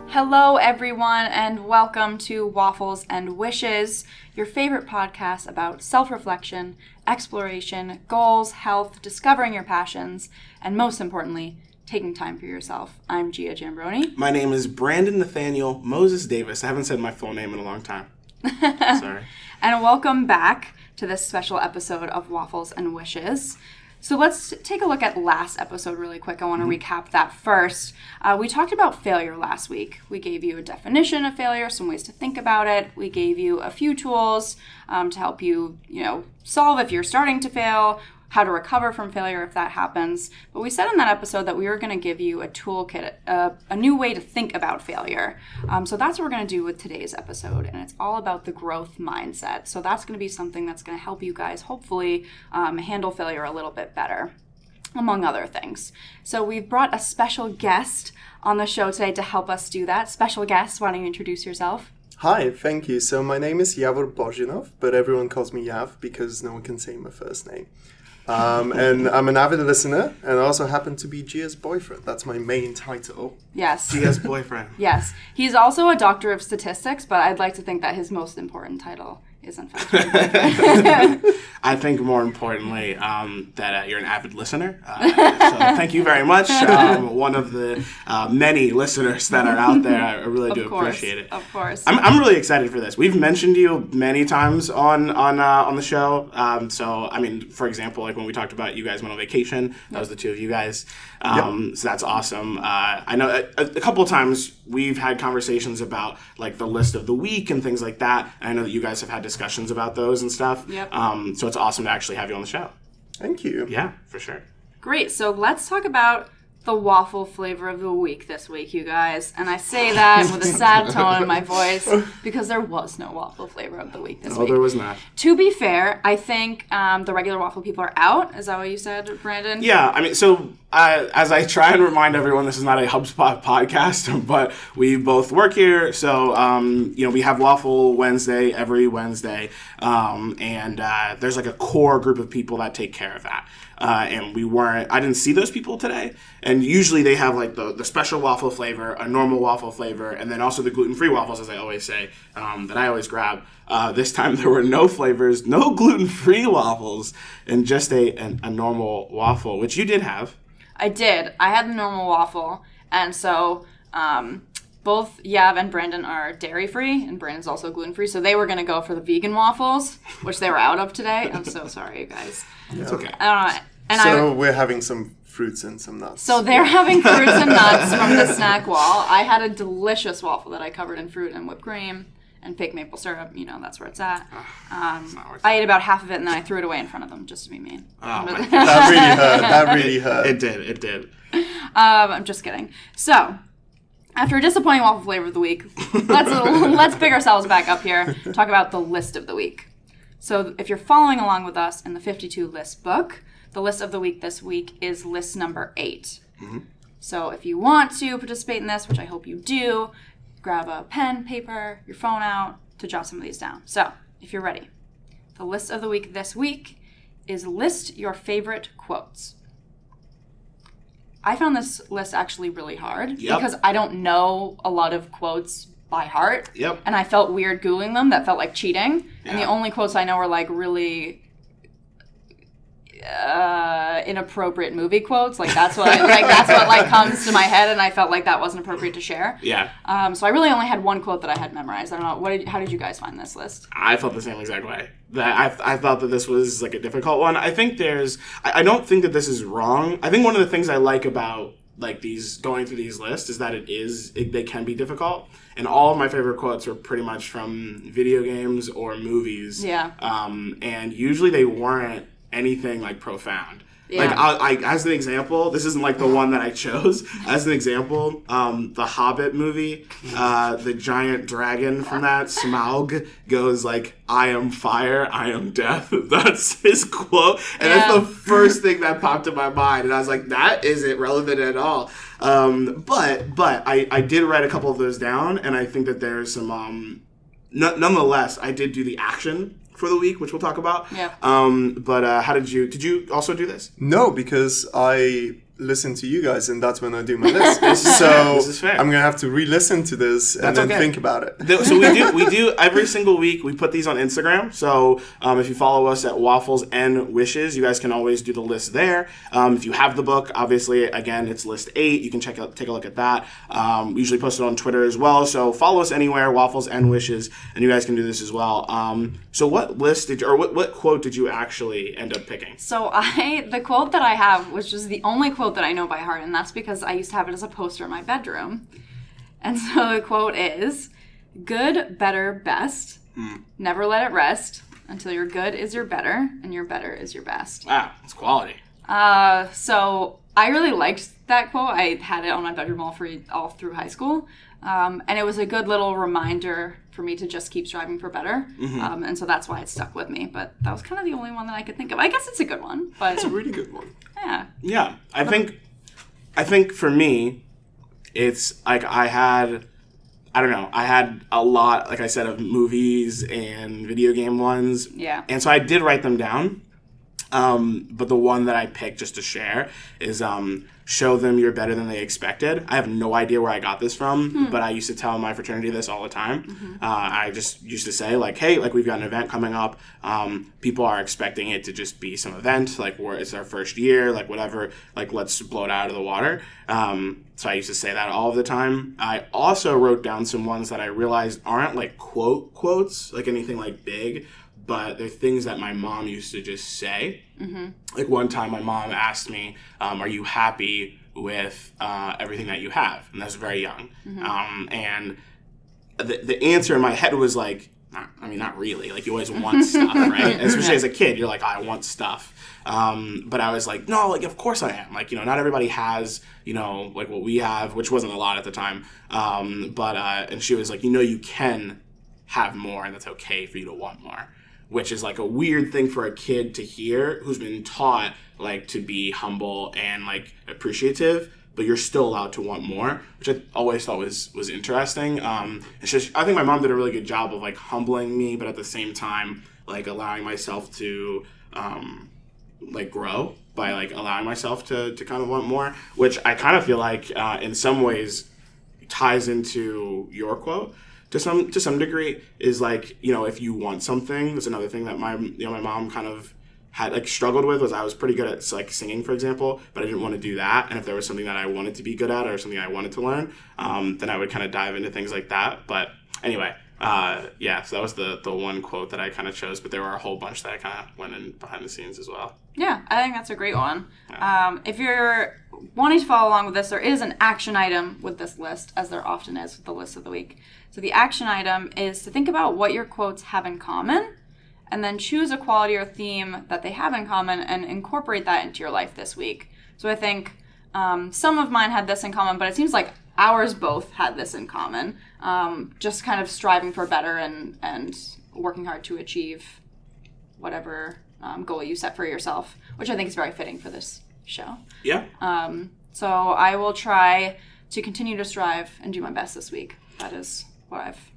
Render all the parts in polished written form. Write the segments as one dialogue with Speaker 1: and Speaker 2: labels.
Speaker 1: Hello, everyone, and welcome to Waffles and Wishes, your favorite podcast about self-reflection, exploration, goals, health, discovering your passions, and most importantly, taking time for yourself. I'm Gia Jambroni.
Speaker 2: My name is Brandon Nathaniel Moses Davis. I haven't said my full name in a long time. Sorry.
Speaker 1: And welcome back to this special episode of Waffles and Wishes. So let's take a look at last episode really quick. I want to recap that first. We talked about failure last week. We gave you a definition of failure, some ways to think about it. We gave you a few tools to help you, solve if you're starting to fail, how to recover from failure if that happens. But we said in that episode that we were going to give you a toolkit, a new way to think about failure. So that's what we're going to do with today's episode, and it's all about the growth mindset. So that's going to be something that's going to help you guys hopefully handle failure a little bit better, among other things. So we've brought a special guest on the show today to help us do that. Special guest, why don't you introduce yourself?
Speaker 3: Hi, thank you. So my name is Bojinov, but everyone calls me Yav because no one can say my first name. And I'm an avid listener, and I also happen to be Gia's boyfriend. That's my main title.
Speaker 1: Yes.
Speaker 2: Gia's boyfriend.
Speaker 1: Yes. He's also a doctor of statistics, but I'd like to think that his most important title is in fact
Speaker 2: I think more importantly that you're an avid listener. So thank you very much. One of the many listeners that are out there. I really do appreciate it.
Speaker 1: Of course.
Speaker 2: I'm really excited for this. We've mentioned you many times on the show. So I mean, for example, like when we talked about you guys went on vacation, that was the two of you guys. So that's awesome. I know a couple of times we've had conversations about like the list of the week and things like that. And I know that you guys have had discussions about those and stuff.
Speaker 1: Yep.
Speaker 2: So it's awesome to actually have you on the show.
Speaker 3: Thank you.
Speaker 2: Yeah, for sure.
Speaker 1: Great. So let's talk about the waffle flavor of the week this week, you guys. And I say that with a sad tone in my voice because there was no waffle flavor of the week this week.
Speaker 2: Oh, there was not.
Speaker 1: To be fair, I think the regular waffle people are out. Is that what you said, Brandon?
Speaker 2: Yeah, I mean, so as I try and remind everyone, this is not a HubSpot podcast, but we both work here. So, we have Waffle Wednesday every Wednesday. And there's like a core group of people that take care of that. And I didn't see those people today. And usually they have like the special waffle flavor, a normal waffle flavor, and then also the gluten-free waffles, as I always say, that I always grab. This time there were no flavors, no gluten-free waffles, and just a normal waffle, which you did have.
Speaker 1: I did. I had the normal waffle. And so both Yav and Brandon are dairy-free, and Brandon's also gluten-free. So they were going to go for the vegan waffles, which they were out of today. I'm so sorry, you guys.
Speaker 2: It's okay.
Speaker 3: We're having some fruits and some nuts.
Speaker 1: So they're having fruits and nuts from the snack wall. I had a delicious waffle that I covered in fruit and whipped cream and fake maple syrup. That's where it's at. I ate about half of it, and then I threw it away in front of them just to be mean.
Speaker 2: Oh, my God.
Speaker 3: That really hurt.
Speaker 2: It did.
Speaker 1: I'm just kidding. So, after a disappointing waffle flavor of the week, let's pick ourselves back up here, talk about the list of the week. So if you're following along with us in the 52 list book, the list of the week this week is list number 8. Mm-hmm. So if you want to participate in this, which I hope you do, grab a pen, paper, your phone out to jot some of these down. So if you're ready, the list of the week this week is list your favorite quotes. I found this list actually really hard because I don't know a lot of quotes by heart.
Speaker 2: Yep.
Speaker 1: And I felt weird Googling them. That felt like cheating. Yeah. And the only quotes I know are like really inappropriate movie quotes. Like that's what comes to my head, and I felt like that wasn't appropriate to share.
Speaker 2: Yeah.
Speaker 1: So I really only had one quote that I had memorized. I don't know. How did you guys find this list?
Speaker 2: I felt the same exact way. I thought that this was like a difficult one. I think I don't think that this is wrong. I think one of the things I like about like going through these lists is that they can be difficult. And all of my favorite quotes are pretty much from video games or movies. Yeah. And usually they weren't anything like profound. Yeah. Like I as an example, this isn't like the one that I chose. As an example, the Hobbit movie, the giant dragon from that, Smaug, goes like, "I am fire, I am death." That's his quote, and that's the first thing that popped in my mind, and I was like, that isn't relevant at all. But I did write a couple of those down, and I think that there's some. Nonetheless, I did do the action for the week, which we'll talk about. Yeah. But how did you also do this?
Speaker 3: No, because I listen to you guys, and that's when I do my list.
Speaker 2: This is fair.
Speaker 3: I'm gonna have to re-listen to this and then think about it.
Speaker 2: So we do every single week. We put these on Instagram. So if you follow us at Waffles and Wishes, you guys can always do the list there. If you have the book, obviously, again, it's list 8. You can take a look at that. We usually post it on Twitter as well. So follow us anywhere, Waffles and Wishes, and you guys can do this as well. So what list what quote did you actually end up picking?
Speaker 1: So the quote that I have, which is the only quote that I know by heart, and that's because I used to have it as a poster in my bedroom. And so the quote is, good, better, best. Never let it rest until your good is your better and your better is your best.
Speaker 2: Wow, it's quality.
Speaker 1: So I really liked that quote. I had it on my bedroom all through high school. And it was a good little reminder for me to just keep striving for better. And so that's why it stuck with me. But that was kind of the only one that I could think of. I guess it's a good one. But
Speaker 3: It's a really good one.
Speaker 1: Yeah.
Speaker 2: Yeah. I think for me, it's like I had a lot, like I said, of movies and video game ones.
Speaker 1: Yeah.
Speaker 2: And so I did write them down. But the one that I picked just to share is show them you're better than they expected. I have no idea where I got this from, but I used to tell my fraternity this all the time. I just used to say, like, hey, like, we've got an event coming up. People are expecting it to just be some event, like, it's our first year, like, whatever, like, let's blow it out of the water. So I used to say that all of the time. I also wrote down some ones that I realized aren't, like, quotes, like anything, like, big, but they're things that my mom used to just say. Like one time my mom asked me, are you happy with everything that you have? And that's very young. And the answer in my head was like, not really. Like, you always want stuff, right? And especially as a kid, you're like, I want stuff. But I was like, no, like, of course I am. Like, not everybody has, like what we have, which wasn't a lot at the time. And she was like, you can have more, and that's okay for you to want more. Which is like a weird thing for a kid to hear who's been taught like to be humble and like appreciative, but you're still allowed to want more, which I always thought was interesting. It's just, I think my mom did a really good job of like humbling me, but at the same time like allowing myself to like grow by like allowing myself to kind of want more, which I kind of feel like in some ways ties into your quote. To some degree, is like, if you want something, that's another thing that my mom kind of had like struggled with, was I was pretty good at like singing, for example, but I didn't want to do that. And if there was something that I wanted to be good at or something I wanted to learn, then I would kind of dive into things like that. But anyway, so that was the one quote that I kind of chose, but there were a whole bunch that I kind of went in behind the scenes as well.
Speaker 1: Yeah, I think that's a great one. If you're wanting to follow along with this, there is an action item with this list, as there often is with the list of the week. So the action item is to think about what your quotes have in common, and then choose a quality or theme that they have in common and incorporate that into your life this week. So I think some of mine had this in common, but it seems like ours both had this in common. Just kind of striving for better and working hard to achieve whatever goal you set for yourself, which I think is very fitting for this show.
Speaker 2: Yeah.
Speaker 1: So I will try to continue to strive and do my best this week. That is what I've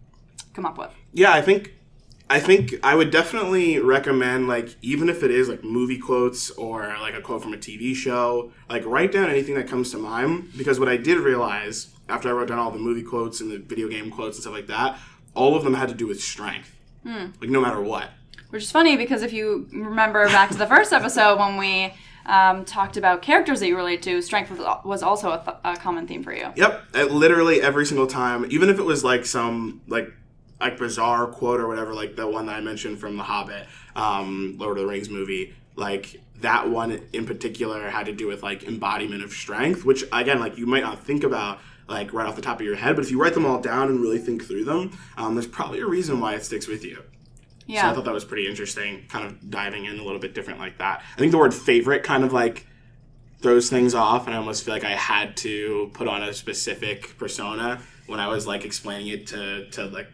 Speaker 1: come up with.
Speaker 2: Yeah, I think I would definitely recommend, like, even if it is like movie quotes or like a quote from a TV show, like write down anything that comes to mind, because what I did realize after I wrote down all the movie quotes and the video game quotes and stuff like that, all of them had to do with strength. Like, no matter what. Which
Speaker 1: is funny, because if you remember back to the first episode when we talked about characters that you relate to, strength was also a common theme for you.
Speaker 2: Yep. Literally every single time, even if it was like some like bizarre quote or whatever, like the one that I mentioned from The Hobbit, Lord of the Rings movie, like that one in particular had to do with like embodiment of strength, which again, like you might not think about like right off the top of your head, but if you write them all down and really think through them, there's probably a reason why it sticks with you. Yeah. So I thought that was pretty interesting, kind of diving in a little bit different like that. I think the word favorite kind of like throws things off, and I almost feel like I had to put on a specific persona when I was like explaining it to like,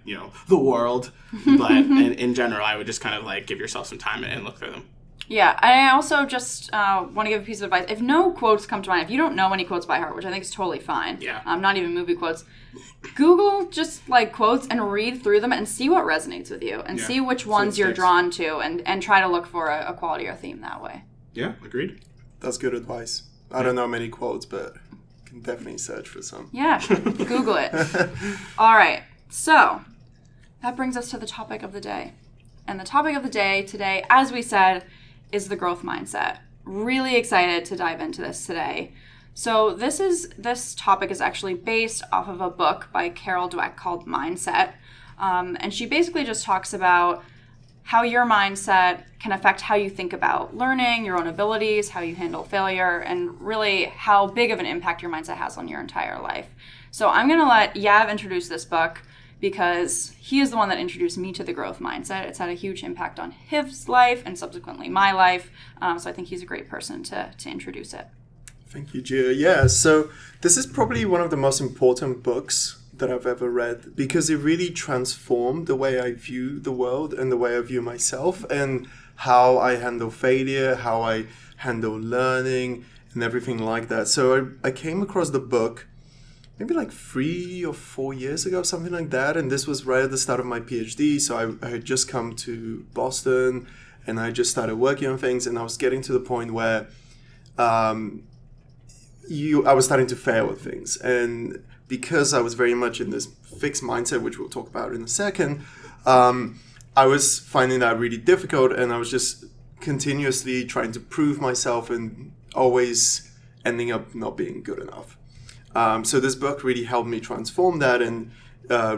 Speaker 2: the world. But in general, I would just kind of like give yourself some time and look through them.
Speaker 1: Yeah, I also just want to give a piece of advice. If no quotes come to mind, if you don't know any quotes by heart, which I think is totally fine, not even movie quotes, Google just like quotes and read through them and see what resonates with you and see which ones you're drawn to and try to look for a quality or theme that way.
Speaker 2: Yeah, agreed.
Speaker 3: That's good advice. I don't know many quotes, but can definitely search for some.
Speaker 1: Yeah, Google it. All right, so that brings us to the topic of the day. And the topic of the day today, as we said, is the growth mindset. Really excited to dive into this today. So this topic is actually based off of a book by Carol Dweck called Mindset. And she basically just talks about how your mindset can affect how you think about learning, your own abilities, how you handle failure, and really how big of an impact your mindset has on your entire life. So I'm going to let Yav introduce this book because he is the one that introduced me to the growth mindset. It's had a huge impact on his life and subsequently my life. So I think he's a great person to introduce it.
Speaker 3: Thank you, Gia. Yeah, so this is probably one of the most important books that I've ever read because it really transformed the way I view the world and the way I view myself and how I handle failure, how I handle learning and everything like that. So I came across the book maybe like 3 or 4 years ago, something like that. And this was right at the start of my PhD. So I had just come to Boston and I just started working on things. And I was getting to the point where I was starting to fail at things. And because I was very much in this fixed mindset, which we'll talk about in a second, I was finding that really difficult. And I was just continuously trying to prove myself and always ending up not being good enough. So this book really helped me transform that and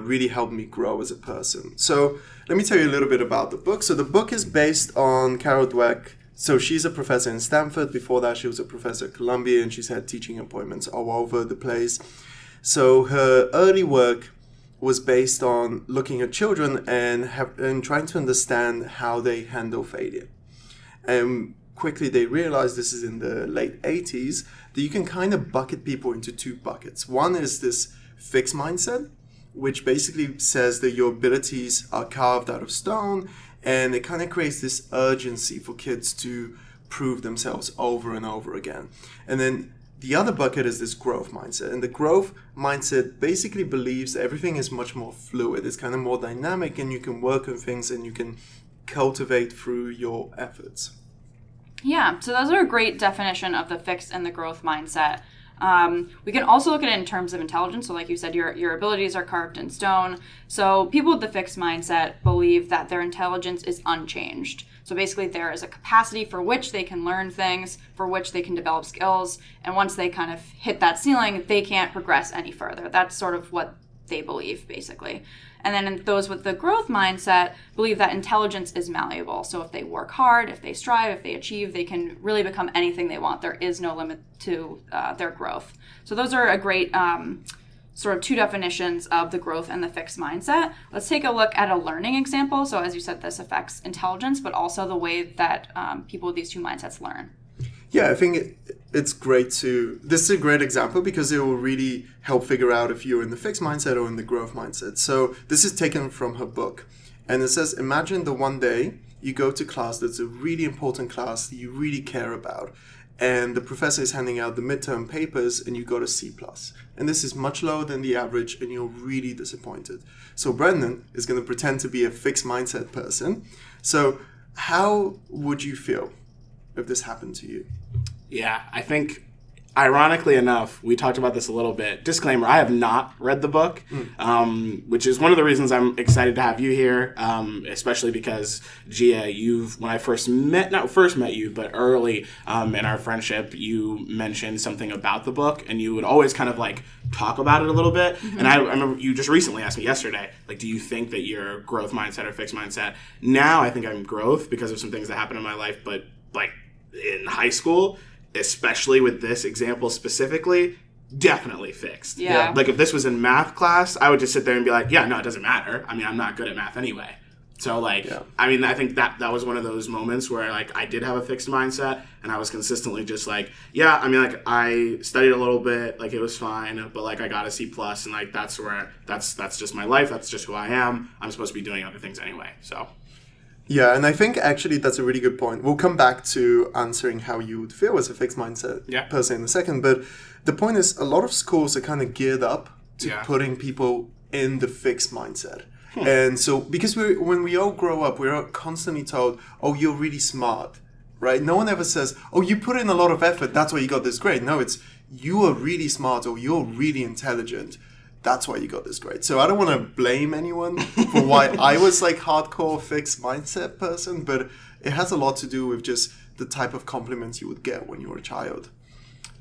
Speaker 3: really helped me grow as a person. So let me tell you a little bit about the book. So the book is based on Carol Dweck. So she's a professor in Stanford. Before that, she was a professor at Columbia, and she's had teaching appointments all over the place. So her early work was based on looking at children and trying to understand how they handle failure. And quickly they realized, this is in the late 80s, that you can kind of bucket people into two buckets. One is this fixed mindset, which basically says that your abilities are carved out of stone, and it kind of creates this urgency for kids to prove themselves over and over again. And then the other bucket is this growth mindset. And the growth mindset basically believes that everything is much more fluid. It's kind of more dynamic, and you can work on things and you can cultivate through your efforts.
Speaker 1: Yeah, so those are a great definition of the fixed and the growth mindset. We can also look at it in terms of intelligence. So like you said, your abilities are carved in stone. So people with the fixed mindset believe that their intelligence is unchanged. So basically there is a capacity for which they can learn things, for which they can develop skills. And once they kind of hit that ceiling, they can't progress any further. That's sort of what they believe, basically. And then those with the growth mindset believe that intelligence is malleable. So if they work hard, if they strive, if they achieve, they can really become anything they want. There is no limit to their growth. So those are a great sort of two definitions of the growth and the fixed mindset. Let's take a look at a learning example. So as you said, this affects intelligence, but also the way that people with these two mindsets learn.
Speaker 3: Yeah, I think it's great this is a great example because it will really help figure out if you're in the fixed mindset or in the growth mindset. So this is taken from her book. And it says, imagine the one day you go to class that's a really important class that you really care about. And the professor is handing out the midterm papers and you got a C+. And this is much lower than the average and you're really disappointed. So Brendan is going to pretend to be a fixed mindset person. So how would you feel if this happened to you?
Speaker 2: Yeah, I think, ironically enough, we talked about this a little bit. Disclaimer, I have not read the book, which is one of the reasons I'm excited to have you here, especially because, Gia, when I not first met you, but early in our friendship, you mentioned something about the book, and you would always kind of like talk about it a little bit. Mm-hmm. And I remember you just recently asked me yesterday, like, do you think that you're growth mindset or fixed mindset? Now I think I'm growth because of some things that happened in my life, but like in high school, especially with this example specifically, definitely fixed.
Speaker 1: Yeah.
Speaker 2: Like if this was in math class, I would just sit there and be like, yeah, no, it doesn't matter. I mean, I'm not good at math anyway. So like, I mean, I think that was one of those moments where like I did have a fixed mindset and I was consistently just like, yeah, I mean, like I studied a little bit, like it was fine, but like I got a C+ and like that's just my life. That's just who I am. I'm supposed to be doing other things anyway. So.
Speaker 3: Yeah, and I think actually that's a really good point. We'll come back to answering how you would feel as a fixed mindset person in a second. But the point is, a lot of schools are kind of geared up to putting people in the fixed mindset. And so, because when we all grow up, we're constantly told, oh, you're really smart. right? No one ever says, oh, you put in a lot of effort, that's why you got this grade. No, it's you are really smart or you're really intelligent. That's why you got this grade. So I don't want to blame anyone for why I was like hardcore fixed mindset person, but it has a lot to do with just the type of compliments you would get when you were a child.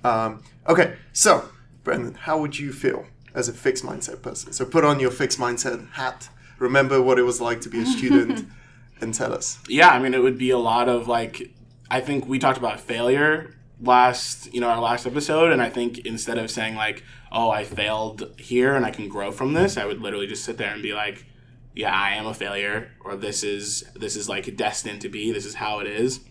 Speaker 3: Okay, so Brendan, how would you feel as a fixed mindset person? So put on your fixed mindset hat. Remember what it was like to be a student and tell us.
Speaker 2: Yeah, I mean, it would be a lot of like, I think we talked about failure our last episode, and I think instead of saying like, oh, I failed here and I can grow from this, I would literally just sit there and be like, yeah, I am a failure, or this is like destined to be, this is how it is.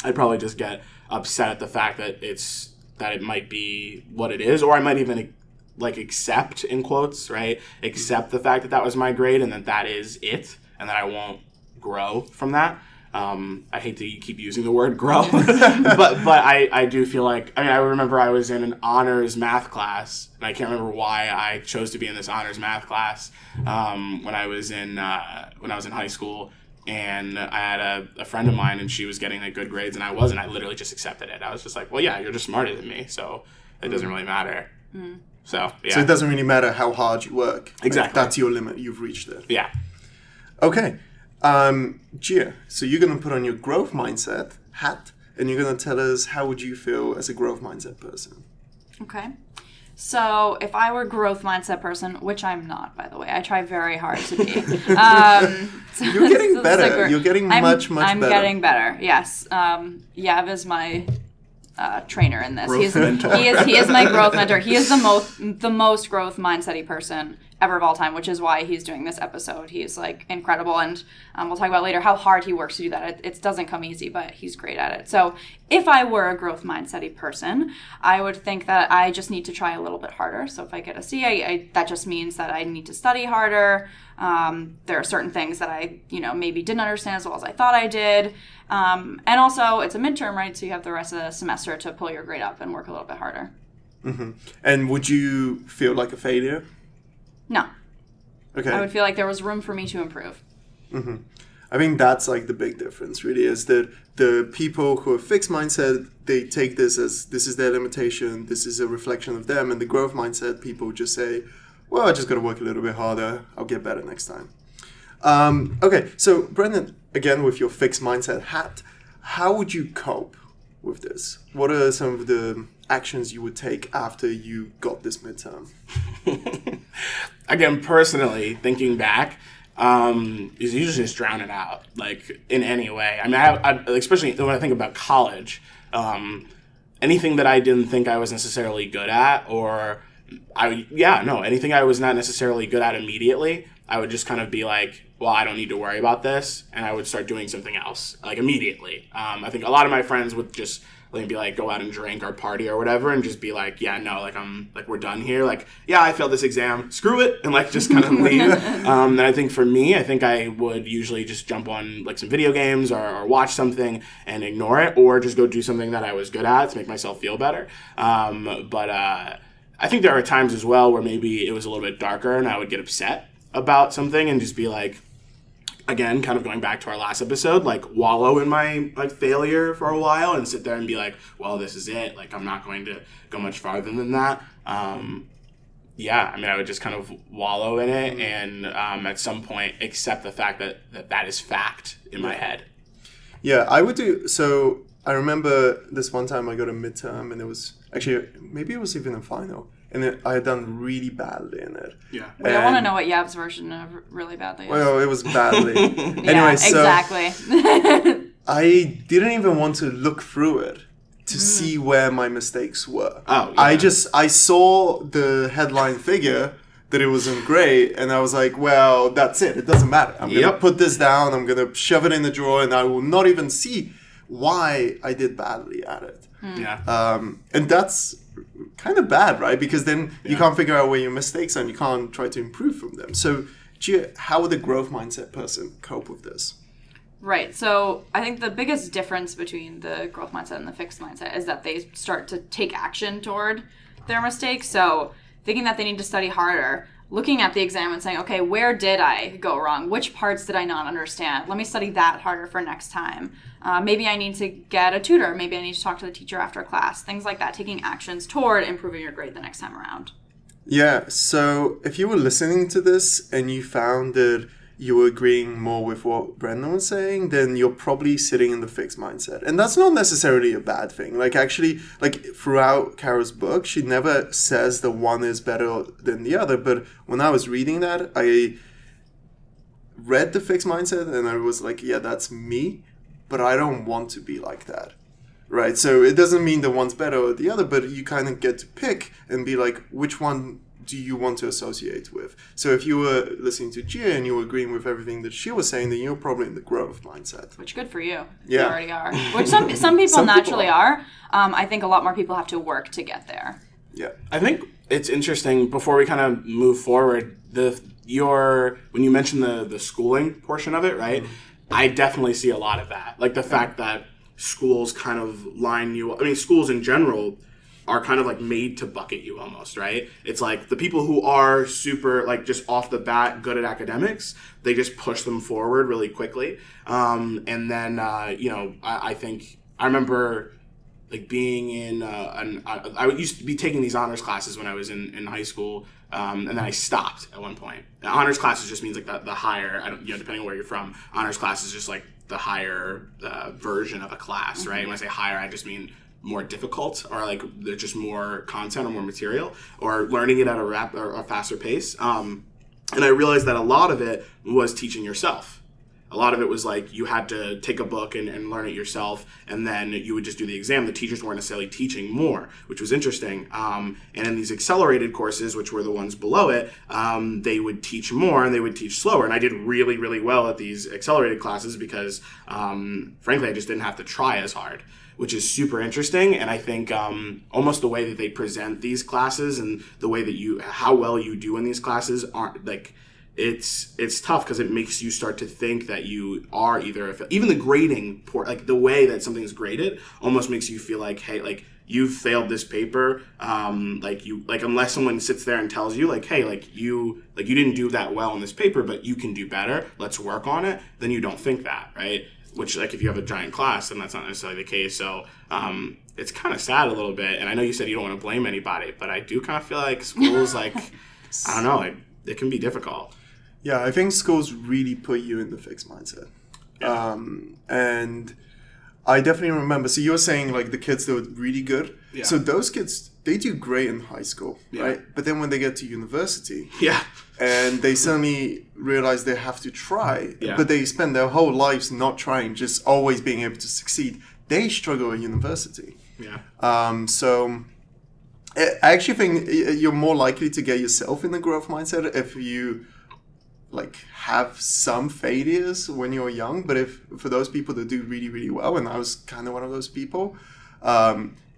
Speaker 2: I'd probably just get upset at the fact that it might be what it is, or I might even like accept, in quotes, right? Accept the fact that was my grade and that is it, and that I won't grow from that. I hate to keep using the word grow, but I do feel like, I mean, I remember I was in an honors math class, and I can't remember why I chose to be in this honors math class when I was in high school, and I had a friend of mine, and she was getting like good grades, and I wasn't. I literally just accepted it. I was just like, well, yeah, you're just smarter than me, so it doesn't really matter. So, yeah.
Speaker 3: So it doesn't really matter how hard you work.
Speaker 2: Exactly.
Speaker 3: Like, that's your limit. You've reached it.
Speaker 2: Yeah.
Speaker 3: Okay. Gia, so you're going to put on your growth mindset hat, and you're going to tell us how would you feel as a growth mindset person.
Speaker 1: Okay. So if I were a growth mindset person, which I'm not, by the way, I try very hard to be.
Speaker 3: You're getting better. You're getting much better.
Speaker 1: I'm getting better, yes. Yav is my trainer in this.
Speaker 2: Growth mentor.
Speaker 1: He is my growth mentor. He is the most growth mindset-y person ever of all time, which is why he's doing this episode. He's like incredible, and we'll talk about later how hard he works to do that. It doesn't come easy, but he's great at it. So if I were a growth mindset-y person, I would think that I just need to try a little bit harder. So if I get a C, that just means that I need to study harder. There are certain things that I, maybe didn't understand as well as I thought I did. And also, it's a midterm, right? So you have the rest of the semester to pull your grade up and work a little bit harder.
Speaker 3: Mm-hmm. And would you feel like a failure?
Speaker 1: No.
Speaker 3: Okay.
Speaker 1: I would feel like there was room for me to improve.
Speaker 3: Mm-hmm. I think that's like the big difference, really, is that the people who are fixed mindset, they take this as this is their limitation, this is a reflection of them, and the growth mindset people just say, well, I just got to work a little bit harder, I'll get better next time. Okay, so Brendan, again, with your fixed mindset hat, how would you cope with this? What are some of the actions you would take after you got this midterm?
Speaker 2: Again, personally, thinking back, is usually just drown it out, like in any way. I mean, I especially when I think about college, anything that I didn't think I was necessarily good at, or anything I was not necessarily good at immediately, I would just kind of be like, well, I don't need to worry about this, and I would start doing something else, like immediately. I think a lot of my friends would just be like, go out and drink or party or whatever, and just be like, yeah, no, like we're done here. Like, yeah, I failed this exam, screw it, and like just kind of leave. And I think for me, I would usually just jump on like some video games or watch something and ignore it, or just go do something that I was good at to make myself feel better. But I think there are times as well where maybe it was a little bit darker and I would get upset about something and just be like, again, kind of going back to our last episode, like wallow in my like failure for a while and sit there and be like, well, this is it. Like, I'm not going to go much farther than that. I mean, I would just kind of wallow in it and at some point accept the fact that is fact in my head. Yeah,
Speaker 3: I would do. So I remember this one time I got a midterm, and it was actually, maybe it was even a final. And I had done really badly in it.
Speaker 1: Yeah. I want to know what Yav's version of really badly is.
Speaker 3: Well, it was badly. Anyway,
Speaker 1: yeah, exactly.
Speaker 3: I didn't even want to look through it to see where my mistakes were.
Speaker 2: Oh, yeah.
Speaker 3: I saw the headline figure that it wasn't great, and I was like, well, that's it. It doesn't matter. I'm going to put this down. I'm going to shove it in the drawer, and I will not even see why I did badly at it.
Speaker 2: Yeah.
Speaker 3: And that's kind of bad, right? Because then you can't figure out where your mistakes are and you can't try to improve from them. So, Gia, how would a growth mindset person cope with this?
Speaker 1: Right. So I think the biggest difference between the growth mindset and the fixed mindset is that they start to take action toward their mistakes. So thinking that they need to study harder, looking at the exam and saying, okay, where did I go wrong? Which parts did I not understand? Let me study that harder for next time. Maybe I need to get a tutor. Maybe I need to talk to the teacher after class. Things like that, taking actions toward improving your grade the next time around.
Speaker 3: Yeah, so if you were listening to this and you found that you were agreeing more with what Brendan was saying, then you're probably sitting in the fixed mindset. And that's not necessarily a bad thing. Like, actually, like, throughout Kara's book, she never says that one is better than the other. But when I was reading that, I read the fixed mindset and I was like, yeah, that's me, but I don't want to be like that. Right? So it doesn't mean that one's better or the other, but you kind of get to pick and be like, which one do you want to associate with? So if you were listening to Gia and you were agreeing with everything that she was saying, then you're probably in the growth mindset.
Speaker 1: Which, good for you.
Speaker 3: Yeah.
Speaker 1: You already are. Which some people naturally are. I think a lot more people have to work to get there.
Speaker 3: Yeah.
Speaker 2: I think it's interesting, before we kind of move forward, when you mentioned the schooling portion of it, right? Mm-hmm. I definitely see a lot of that. Like the fact that schools kind of line you, schools in general are kind of like made to bucket you almost, right? It's like the people who are super, like, just off the bat good at academics, they just push them forward really quickly. And then, I think, I remember like being in, I used to be taking these honors classes when I was in high school, and then I stopped at one point. Now, honors classes just means like the higher, depending on where you're from, honors class is just like the higher version of a class, right? Mm-hmm. When I say higher, I just mean more difficult, or like there's just more content or more material, or learning it at a faster pace. And I realized that a lot of it was teaching yourself. A lot of it was like you had to take a book and learn it yourself, and then you would just do the exam. The teachers weren't necessarily teaching more, which was interesting. And in these accelerated courses, which were the ones below it, they would teach more and they would teach slower. And I did really, really well at these accelerated classes because, frankly, I just didn't have to try as hard, which is super interesting. And I think almost the way that they present these classes and the way that how well you do in these classes aren't like, it's tough because it makes you start to think that you are even the grading, like the way that something's graded almost makes you feel like, hey, like you've failed this paper. Unless someone sits there and tells you like, hey, you didn't do that well in this paper, but you can do better. Let's work on it. Then you don't think that, right? Which, like, if you have a giant class, then that's not necessarily the case. So it's kind of sad a little bit. And I know you said you don't want to blame anybody, but I do kind of feel like schools, like, I don't know, it can be difficult.
Speaker 3: Yeah, I think schools really put you in the fixed mindset. Yeah. And I definitely remember, so you were saying, like, the kids that were really good. Yeah. So those kids, they do great in high school, right? But then when they get to university, and they suddenly realize they have to try, but they spend their whole lives not trying, just always being able to succeed, they struggle at university. Yeah. So I actually think you're more likely to get yourself in the growth mindset if you like have some failures when you're young, but if for those people that do really, really well, and I was kind of one of those people,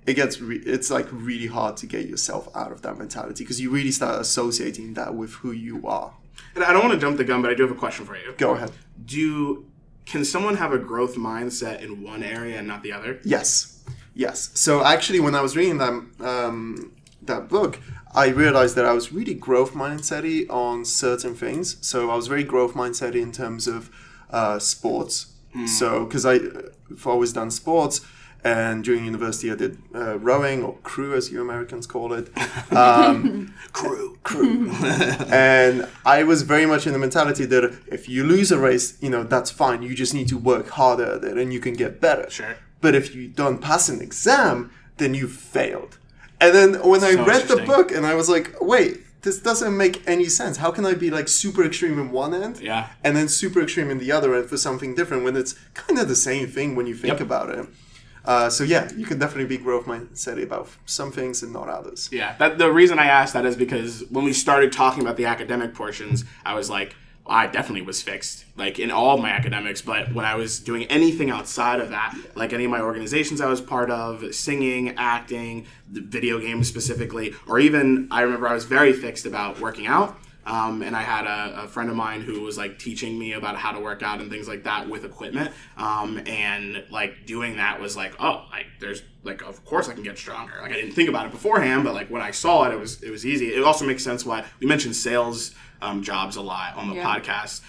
Speaker 3: it's like really hard to get yourself out of that mentality because you really start associating that with who you are.
Speaker 2: And I don't want to jump the gun, but I do have a question for you.
Speaker 3: Go ahead.
Speaker 2: Can someone have a growth mindset in one area and not the other?
Speaker 3: Yes. So actually, when I was reading that book, I realized that I was really growth mindset-y on certain things. So I was very growth mindset-y in terms of sports. So, because I've always done sports, and during university I did rowing, or crew as you Americans call it.
Speaker 2: Crew.
Speaker 3: And I was very much in the mentality that if you lose a race, that's fine. You just need to work harder at it and you can get better.
Speaker 2: Sure.
Speaker 3: But if you don't pass an exam, then you've failed. And then when I read the book and I was like, wait, this doesn't make any sense. How can I be like super extreme in one end and then super extreme in the other end for something different when it's kind of the same thing when you think about it? So you can definitely be growth mindset about some things and not others.
Speaker 2: Yeah, the reason I asked that is because when we started talking about the academic portions, I was like, I definitely was fixed, like in all of my academics, but when I was doing anything outside of that, like any of my organizations I was part of, singing, acting, video games specifically, or even I remember I was very fixed about working out. and I had a friend of mine who was like teaching me about how to work out and things like that with equipment. And like doing that was like, oh, like there's like, of course I can get stronger. Like I didn't think about it beforehand, but like when I saw it, it was easy. It also makes sense why we mentioned sales jobs a lot on the podcast.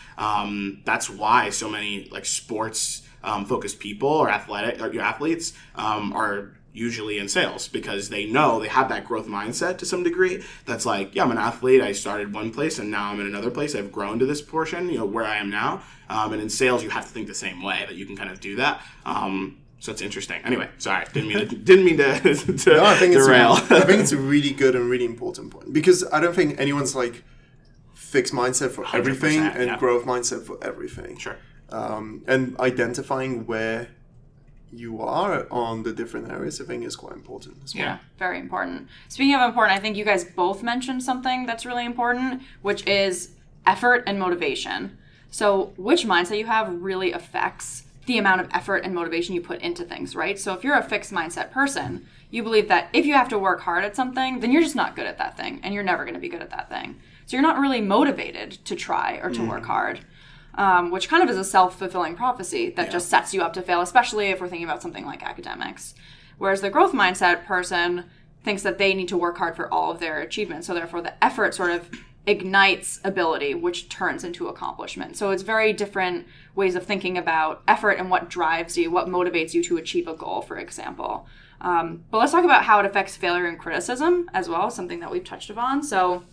Speaker 2: That's why so many like sports focused people or athletes are usually in sales, because they know they have that growth mindset to some degree. That's like, yeah, I'm an athlete. I started one place and now I'm in another place. I've grown to this portion, where I am now. And in sales, you have to think the same way, that you can kind of do that. So it's interesting. Anyway, sorry, didn't mean to
Speaker 3: No, I think
Speaker 2: derail.
Speaker 3: I think it's a really good and really important point, because I don't think anyone's like fixed mindset for everything and growth mindset for everything.
Speaker 2: Sure.
Speaker 3: And identifying where you are on the different areas, I think, is quite important as well.
Speaker 1: Yeah, very important. Speaking of important, I think you guys both mentioned something that's really important, which is effort and motivation. So which mindset you have really affects the amount of effort and motivation you put into things, right? So if you're a fixed mindset person, you believe that if you have to work hard at something, then you're just not good at that thing, and you're never going to be good at that thing. So you're not really motivated to try or to work hard. Which kind of is a self-fulfilling prophecy that just sets you up to fail, especially if we're thinking about something like academics. Whereas the growth mindset person thinks that they need to work hard for all of their achievements. So therefore the effort sort of ignites ability, which turns into accomplishment. So it's very different ways of thinking about effort and what drives you, what motivates you to achieve a goal, for example. But let's talk about how it affects failure and criticism as well, something that we've touched upon. So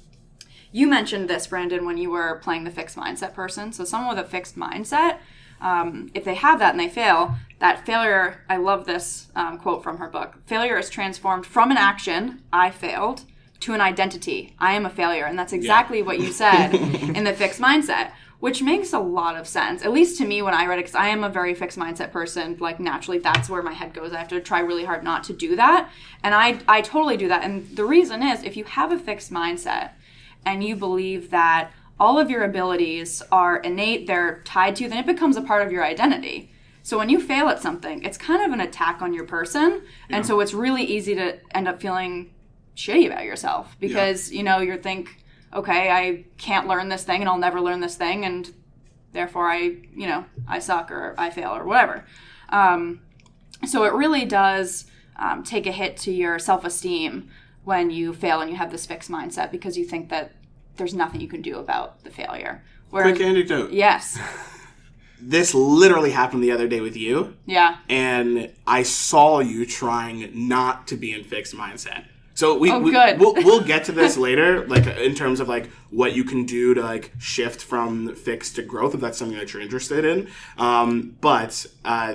Speaker 1: you mentioned this, Brandon, when you were playing the fixed mindset person. So someone with a fixed mindset, if they have that and they fail, that failure, I love this quote from her book, failure is transformed from an action, I failed, to an identity, I am a failure. And that's exactly what you said in the fixed mindset, which makes a lot of sense, at least to me when I read it, because I am a very fixed mindset person. Like naturally, that's where my head goes. I have to try really hard not to do that. And I totally do that. And the reason is, if you have a fixed mindset, and you believe that all of your abilities are innate, they're tied to you, then it becomes a part of your identity. So when you fail at something, it's kind of an attack on your person. Yeah. And so it's really easy to end up feeling shitty about yourself because, you think, okay, I can't learn this thing and I'll never learn this thing. And therefore I suck or I fail or whatever. So it really does take a hit to your self-esteem when you fail and you have this fixed mindset because you think that there's nothing you can do about the failure.
Speaker 2: Quick anecdote.
Speaker 1: Yes.
Speaker 2: This literally happened the other day with you.
Speaker 1: Yeah.
Speaker 2: And I saw you trying not to be in fixed mindset. So
Speaker 1: good.
Speaker 2: we'll get to this later, like in terms of like what you can do to like shift from fixed to growth if that's something that you're interested in. But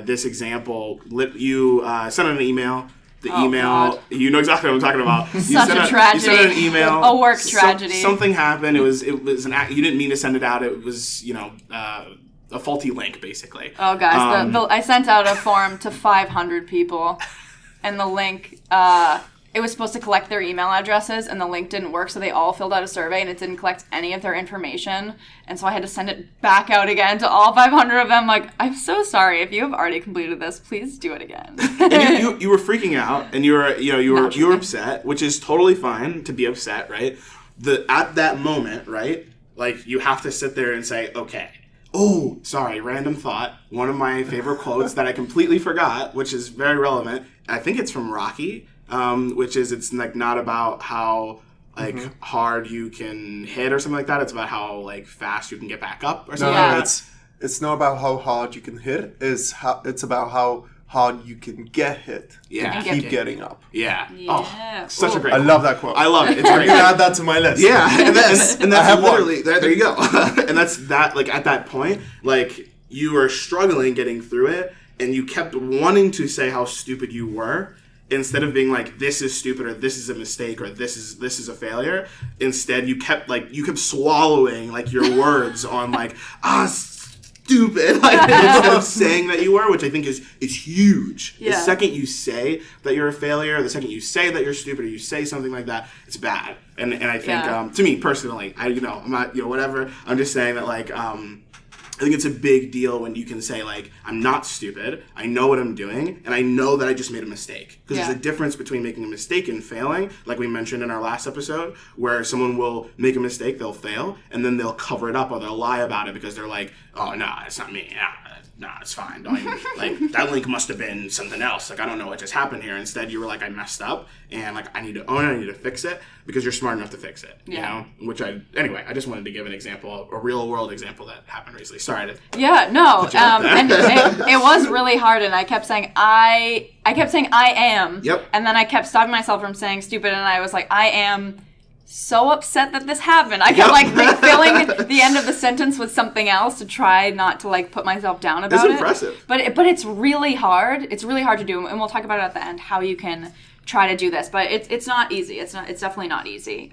Speaker 2: this example, you sent out an email. The email,
Speaker 1: God.
Speaker 2: You know exactly what I'm talking about.
Speaker 1: Such a tragedy.
Speaker 2: You sent an email.
Speaker 1: A work tragedy.
Speaker 2: Something happened. It was an act. You didn't mean to send it out. It was a faulty link basically.
Speaker 1: Oh guys, I sent out a form to 500 people, and the link. It was supposed to collect their email addresses, and the link didn't work, so they all filled out a survey, and it didn't collect any of their information. And so I had to send it back out again to all 500 of them. Like, I'm so sorry. If you have already completed this, please do it again.
Speaker 2: And you were freaking out, and you were upset, which is totally fine to be upset, right? At that moment, right? Like, you have to sit there and say, okay. Oh, sorry, random thought. One of my favorite quotes that I completely forgot, which is very relevant. I think it's from Rocky. Which is, it's like not about how hard you can hit or something like that. It's about how like fast you can get back up or something.
Speaker 3: No, it's not about how hard you can hit. It's about how hard you can get hit.
Speaker 2: Yeah,
Speaker 3: keep getting up.
Speaker 2: Yeah. Oh, such a great.
Speaker 3: I love that quote.
Speaker 2: I love it. It's
Speaker 3: I'm
Speaker 2: great.
Speaker 3: gonna add that to my list.
Speaker 2: Yeah, and that's literally there. You go. And that's that. Like at that point, like you were struggling getting through it, and you kept wanting to say how stupid you were. Instead of being like, this is stupid or this is a mistake or this is a failure, instead you kept swallowing like your words on like stupid like instead of saying that you were, which I think is huge.
Speaker 1: Yeah.
Speaker 2: The second you say that you're a failure, the second you say that you're stupid or you say something like that, it's bad. And I think to me personally, I'm not whatever. I'm just saying that like I think it's a big deal when you can say, like, I'm not stupid, I know what I'm doing, and I know that I just made a mistake. Because there's a difference between making a mistake and failing, like we mentioned in our last episode, where someone will make a mistake, they'll fail, and then they'll cover it up or they'll lie about it because they're like, oh, no, it's not me. No, it's fine. Don't even, like, that link must have been something else. Like, I don't know what just happened here. Instead, you were like, I messed up, and, like, I need to own it, I need to fix it, because you're smart enough to fix it, you know? Anyway, I just wanted to give an example, a real-world example that happened recently. Sorry to...
Speaker 1: Yeah, no, and it was really hard, and I kept saying, I am, and then I kept stopping myself from saying stupid, and I was like, I am so upset that this happened. I kept, like, refilling the end of the sentence with something else to try not to, like, put myself down about it.
Speaker 2: It's impressive.
Speaker 1: But it's really hard. It's really hard to do, and we'll talk about it at the end, how you can try to do this. But it's not easy. It's definitely not easy.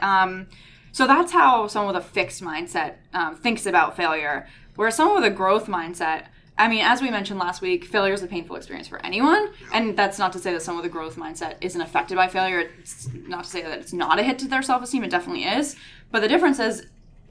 Speaker 1: So that's how someone with a fixed mindset thinks about failure. Whereas someone with a growth mindset, I mean, as we mentioned last week, failure is a painful experience for anyone. And that's not to say that someone with a growth mindset isn't affected by failure. It's not to say that it's not a hit to their self-esteem. It definitely is. But the difference is,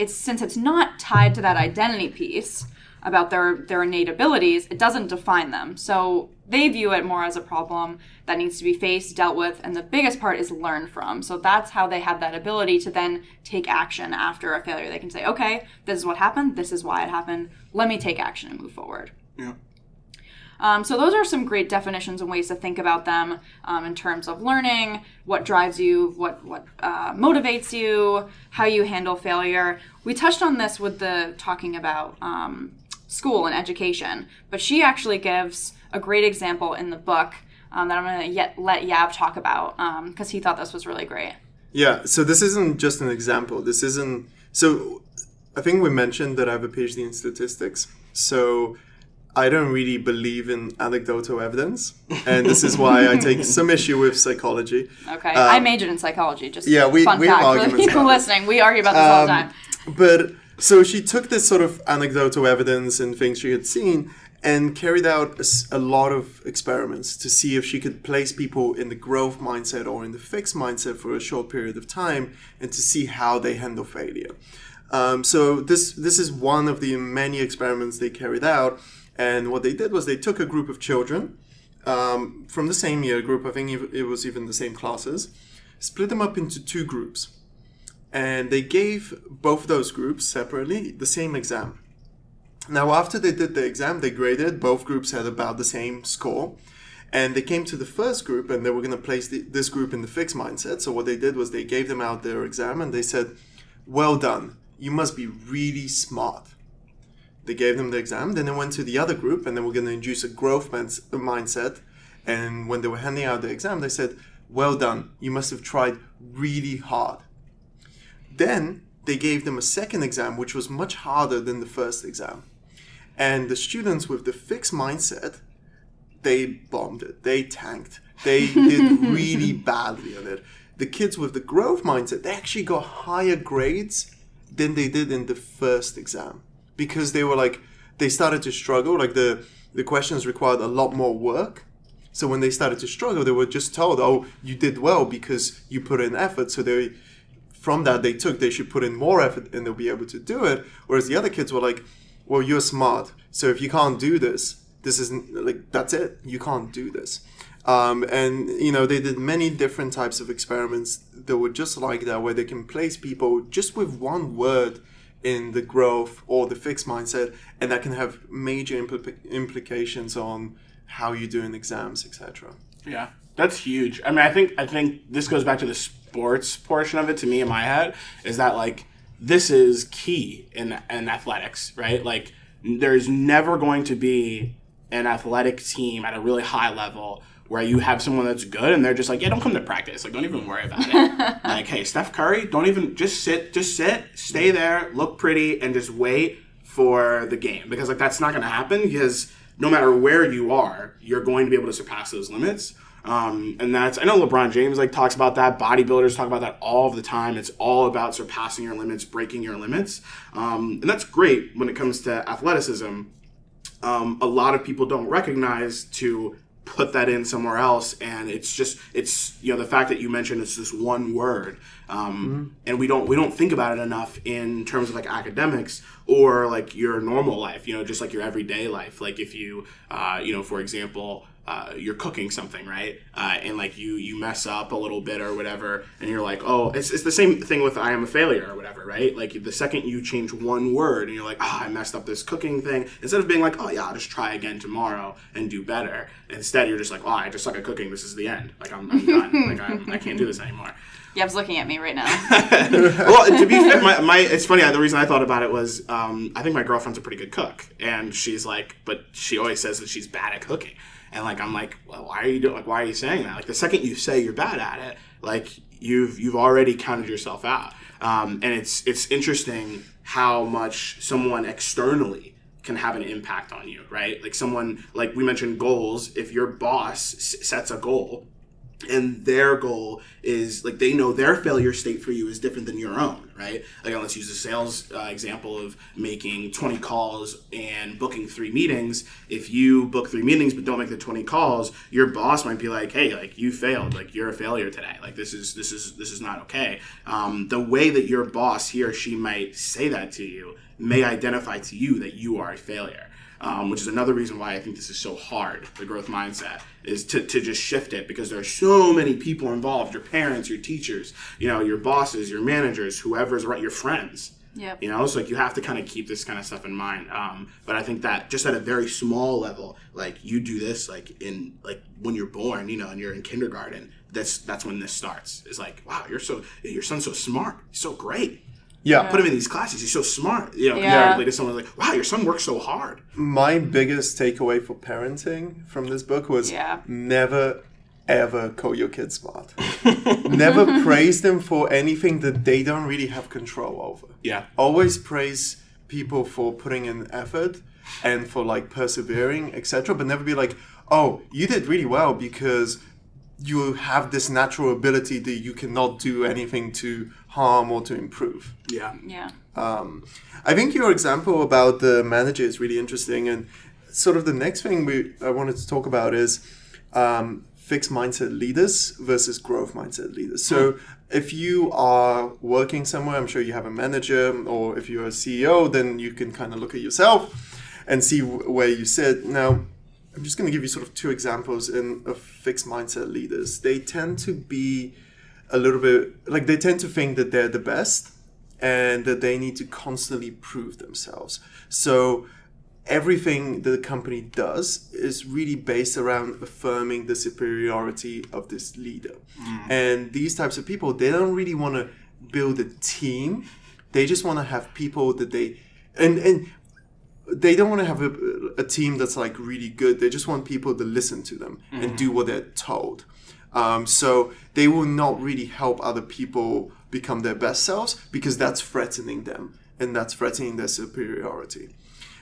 Speaker 1: since it's not tied to that identity piece about their innate abilities, it doesn't define them. So they view it more as a problem that needs to be faced, dealt with, and the biggest part is learned from. So that's how they have that ability to then take action after a failure. They can say, okay, this is what happened, this is why it happened, let me take action and move forward.
Speaker 2: Yeah.
Speaker 1: So those are some great definitions and ways to think about them in terms of learning, what drives you, what motivates you, how you handle failure. We touched on this with talking about school and education, but she actually gives a great example in the book that I'm going to let Yav talk about because he thought this was really great.
Speaker 3: Yeah, so this isn't just an example. So I think we mentioned that I have a PhD in statistics. So I don't really believe in anecdotal evidence, and this is why I take some issue with psychology.
Speaker 1: Okay, I majored in psychology. Just
Speaker 3: we
Speaker 1: fun
Speaker 3: have
Speaker 1: fact for
Speaker 3: arguments
Speaker 1: the people
Speaker 3: about
Speaker 1: listening. We argue about this all the time.
Speaker 3: But so she took this sort of anecdotal evidence and things she had seen and carried out a lot of experiments to see if she could place people in the growth mindset or in the fixed mindset for a short period of time and to see how they handle failure. So this is one of the many experiments they carried out. And what they did was they took a group of children from the same year group, I think it was even the same classes, split them up into two groups. And they gave both those groups separately the same exam. Now, after they did the exam, they graded. Both groups had about the same score. And they came to the first group and they were going to place this group in the fixed mindset. So what they did was they gave them out their exam and they said, well done, you must be really smart. They gave them the exam, then they went to the other group and they were going to induce a growth mindset. And when they were handing out the exam, they said, well done, you must have tried really hard. Then they gave them a second exam, which was much harder than the first exam. And the students with the fixed mindset, they bombed it, they tanked, they did really badly on it. The kids with the growth mindset, they actually got higher grades than they did in the first exam. Because they started to struggle, like the questions required a lot more work. So when they started to struggle, they were just told, oh, you did well because you put in effort. So from that they should put in more effort and they'll be able to do it. Whereas the other kids were like, well, you're smart. So if you can't do this isn't, like, that's it. You can't do this. And, they did many different types of experiments that were just like that, where they can place people just with one word in the growth or the fixed mindset, and that can have major implications on how you do in exams, etc.
Speaker 2: Yeah, that's huge. I mean, I think this goes back to the sports portion of it. To me, in my head, is that, like, this is key in athletics, right? Like, there's never going to be an athletic team at a really high level where you have someone that's good and they're just like, yeah, don't come to practice. Like, don't even worry about it. Like, hey, Steph Curry, don't even, just sit, stay there, look pretty, and just wait for the game. Because, like, that's not going to happen, because no matter where you are, you're going to be able to surpass those limits. And that's, I know LeBron James, like, talks about that. Bodybuilders talk about that all the time. It's all about surpassing your limits, breaking your limits. And that's great when it comes to athleticism. A lot of people don't recognize to put that in somewhere else, and it's the fact that you mentioned it's this one word, and we don't think about it enough in terms of like academics or like your normal life, just like your everyday life. Like if you for example, you're cooking something, right? And like you mess up a little bit or whatever, and you're like, oh, it's the same thing with I am a failure or whatever, right? Like the second you change one word and you're like, I messed up this cooking thing, instead of being like, oh yeah, I'll just try again tomorrow and do better. Instead, you're just like, oh, I just suck at cooking. This is the end. Like I'm done. Like I can't do this anymore.
Speaker 1: Yev's looking at me right now.
Speaker 2: Well, to be fair, it's funny. The reason I thought about it was I think my girlfriend's a pretty good cook, and she's like, but she always says that she's bad at cooking. And like I'm like, well, why are you saying that? Like the second you say you're bad at it, like you've already counted yourself out. And it's interesting how much someone externally can have an impact on you, right? Like someone, like we mentioned goals. If your boss sets a goal, and their goal is like they know their failure state for you is different than your own, right? Like let's use the sales example of making 20 calls and booking 3 meetings. If you book 3 meetings but don't make the 20 calls, your boss might be like, hey, like you failed, like you're a failure today, like this is not okay. The way that your boss, he or she, might say that to you may identify to you that you are a failure. Which is another reason why I think this is so hard, the growth mindset, is to just shift it, because there are so many people involved, your parents, your teachers, your bosses, your managers, whoever's right, your friends.
Speaker 1: Yep.
Speaker 2: So like you have to kind of keep this kind of stuff in mind. But I think that just at a very small level, like you do this like in like when you're born, and you're in kindergarten, that's when this starts. It's like, wow, your son's so smart, he's so great.
Speaker 3: Yeah.
Speaker 2: Put him in these classes. He's so smart. Comparatively to someone like, wow, your son works so hard.
Speaker 3: My biggest takeaway for parenting from this book was never, ever call your kids smart. Never praise them for anything that they don't really have control over.
Speaker 2: Yeah.
Speaker 3: Always praise people for putting in effort and for like persevering, etc. But never be like, oh, you did really well because you have this natural ability that you cannot do anything to harm or to improve.
Speaker 2: Yeah.
Speaker 1: Yeah.
Speaker 3: I think your example about the manager is really interesting, and sort of the next thing I wanted to talk about is fixed mindset leaders versus growth mindset leaders. So if you are working somewhere, I'm sure you have a manager, or if you're a CEO, then you can kind of look at yourself and see where you sit. Now, I'm just going to give you sort of 2 examples of fixed mindset leaders. They tend to be a little bit, like they tend to think that they're the best and that they need to constantly prove themselves. So everything that the company does is really based around affirming the superiority of this leader. And these types of people, they don't really want to build a team. They just want to have people that and they don't want to have a team that's like really good. They just want people to listen to them and do what they're told. So they will not really help other people become their best selves, because that's threatening them and that's threatening their superiority.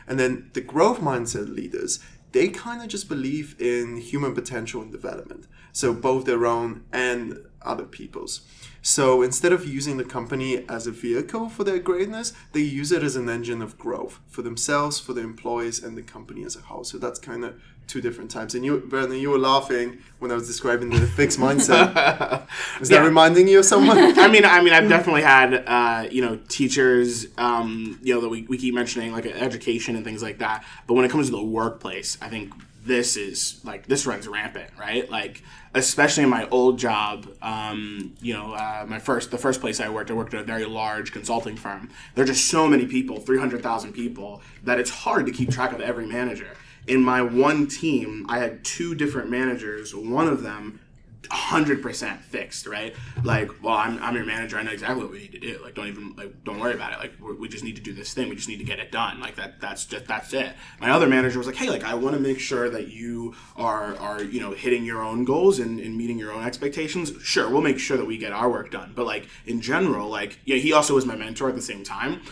Speaker 3: And then the growth mindset leaders, they kind of just believe in human potential and development. So both their own and other people's. So instead of using the company as a vehicle for their greatness, they use it as an engine of growth for themselves, for the employees, and the company as a whole. So that's kind of 2 different types. And you, Bernard, you were laughing when I was describing the fixed mindset. Is that reminding you of someone?
Speaker 2: I mean, I've definitely had, teachers, that we keep mentioning, like education and things like that. But when it comes to the workplace, I think this runs rampant, right? Like, especially in my old job, the first place I worked at a very large consulting firm. There are just so many people, 300,000 people, that it's hard to keep track of every manager. In my one team, I had 2 different managers. One of them 100% fixed, right? Like, well, I'm your manager. I know exactly what we need to do. Like, don't worry about it. Like, we just need to do this thing. We just need to get it done. Like that's it. My other manager was like, hey, like I want to make sure that you are hitting your own goals and meeting your own expectations. Sure, we'll make sure that we get our work done. But like in general, like he also was my mentor at the same time.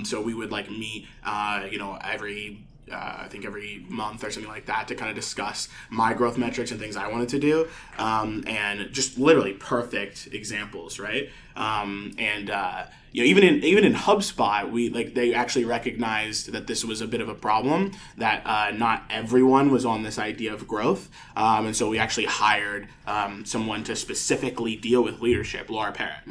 Speaker 2: So we would like meet, every I think every month or something like that to kind of discuss my growth metrics and things I wanted to do, and just literally perfect examples, right? Even in HubSpot, they actually recognized that this was a bit of a problem, that not everyone was on this idea of growth, and so we actually hired someone to specifically deal with leadership, Laura Parrott,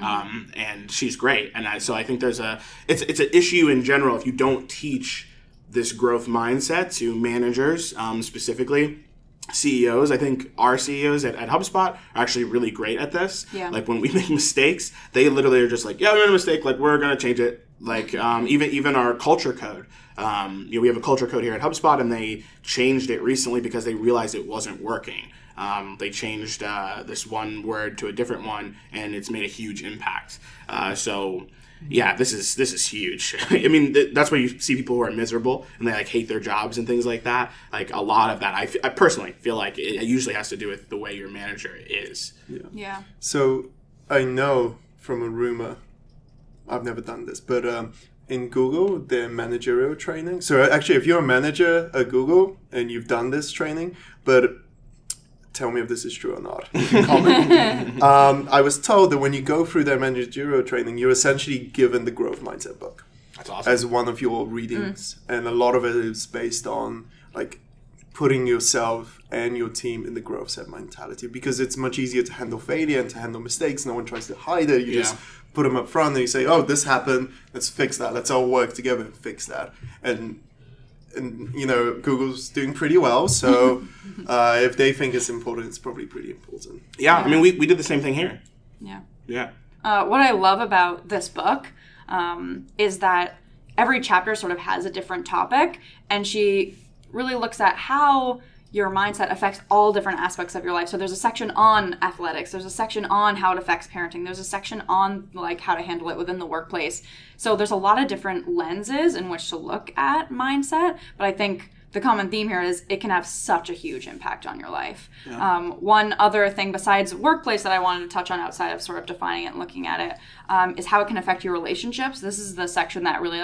Speaker 2: and she's great. And so I think it's an issue in general if you don't teach this growth mindset to managers, specifically CEOs. I think our CEOs at HubSpot are actually really great at this.
Speaker 1: Yeah.
Speaker 2: Like when we make mistakes, they literally are just like, yeah, we made a mistake. Like we're going to change it. Like even our culture code. We have a culture code here at HubSpot, and they changed it recently because they realized it wasn't working. They changed this one word to a different one, and it's made a huge impact. Yeah, this is huge. I mean, that's why you see people who are miserable and they like hate their jobs and things like that. Like a lot of that, I personally feel like it usually has to do with the way your manager is.
Speaker 1: Yeah.
Speaker 3: So I know from a rumor, I've never done this, but in Google, their managerial training. So actually, if you're a manager at Google and you've done this training, but tell me if this is true or not. Comment. I was told that when you go through their managerial training, you're essentially given the growth mindset book.
Speaker 2: That's awesome.
Speaker 3: As one of your readings. And a lot of it is based on like putting yourself and your team in the growth set mentality, because it's much easier to handle failure and to handle mistakes. No one tries to hide it. You just put them up front and you say, oh, this happened. Let's fix that. Let's all work together and fix that. And Google's doing pretty well, so if they think it's important, it's probably pretty important.
Speaker 2: Yeah, I mean, we did the same thing here.
Speaker 1: Yeah. What I love about this book is that every chapter sort of has a different topic, and she really looks at how your mindset affects all different aspects of your life. So there's a section on athletics, there's a section on how it affects parenting, there's a section on like how to handle it within the workplace. So there's a lot of different lenses in which to look at mindset, but I think the common theme here is it can have such a huge impact on your life. Yeah. One other thing besides workplace that I wanted to touch on outside of sort of defining it and looking at it is how it can affect your relationships. This is the section that really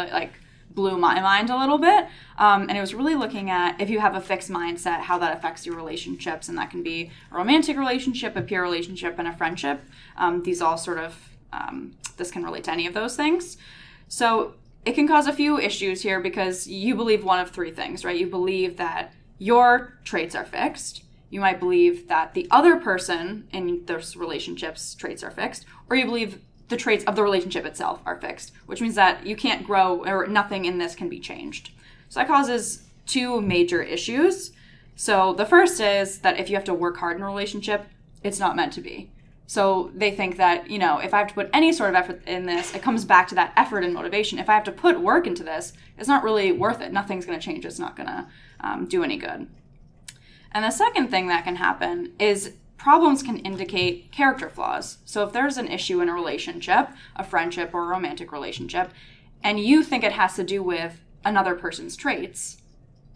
Speaker 1: blew my mind a little bit. And it was really looking at if you have a fixed mindset, how that affects your relationships. And that can be a romantic relationship, a peer relationship, and a friendship. These all sort of, this can relate to any of those things. So it can cause a few issues here because you believe one of three things, right? You believe that your traits are fixed. You might believe that the other person in those relationships' traits are fixed. Or you believe the traits of the relationship itself are fixed, which means that you can't grow or nothing in this can be changed. So that causes two major issues. So the first is that if you have to work hard in a relationship, it's not meant to be. So they think that, if I have to put any sort of effort in this, it comes back to that effort and motivation. If I have to put work into this, it's not really worth it. Nothing's going to change. It's not going to do any good. And the second thing that can happen is problems can indicate character flaws. So if there's an issue in a relationship, a friendship or a romantic relationship, and you think it has to do with another person's traits,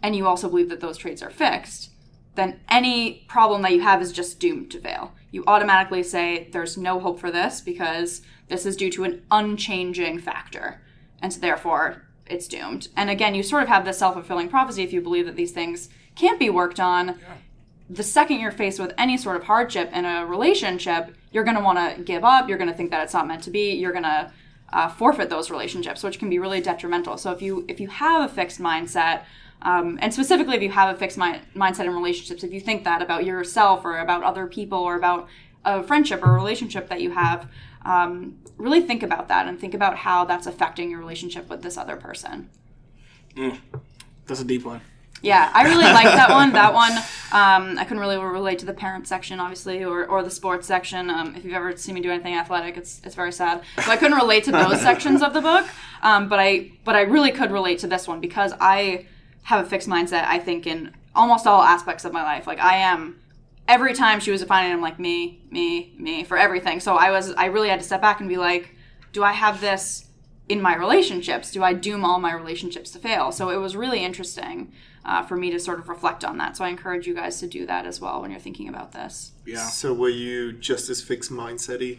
Speaker 1: and you also believe that those traits are fixed, then any problem that you have is just doomed to fail. You automatically say there's no hope for this because this is due to an unchanging factor. And so therefore it's doomed. And again, you sort of have this self-fulfilling prophecy if you believe that these things can't be worked on. Yeah. The second you're faced with any sort of hardship in a relationship, you're going to want to give up. You're going to think that it's not meant to be. You're going to forfeit those relationships, which can be really detrimental. So if you have a fixed mindset, and specifically if you have a fixed mindset in relationships, if you think that about yourself or about other people or about a friendship or a relationship that you have, really think about that and think about how that's affecting your relationship with this other person.
Speaker 2: That's a deep one.
Speaker 1: Yeah, I really like that one. That one, I couldn't really relate to the parent section, obviously, or the sports section. If you've ever seen me do anything athletic, it's very sad. So I couldn't relate to those sections of the book, but I really could relate to this one because I have a fixed mindset, I think, in almost all aspects of my life. Like, I am, every time she was defining it, I'm like, me, for everything. So I really had to step back and be like, do I have this in my relationships? Do I doom all my relationships to fail? So it was really interesting for me to sort of reflect on that. So I encourage you guys to do that as well when you're thinking about this.
Speaker 2: Yeah.
Speaker 3: So were you just as fixed mindset-y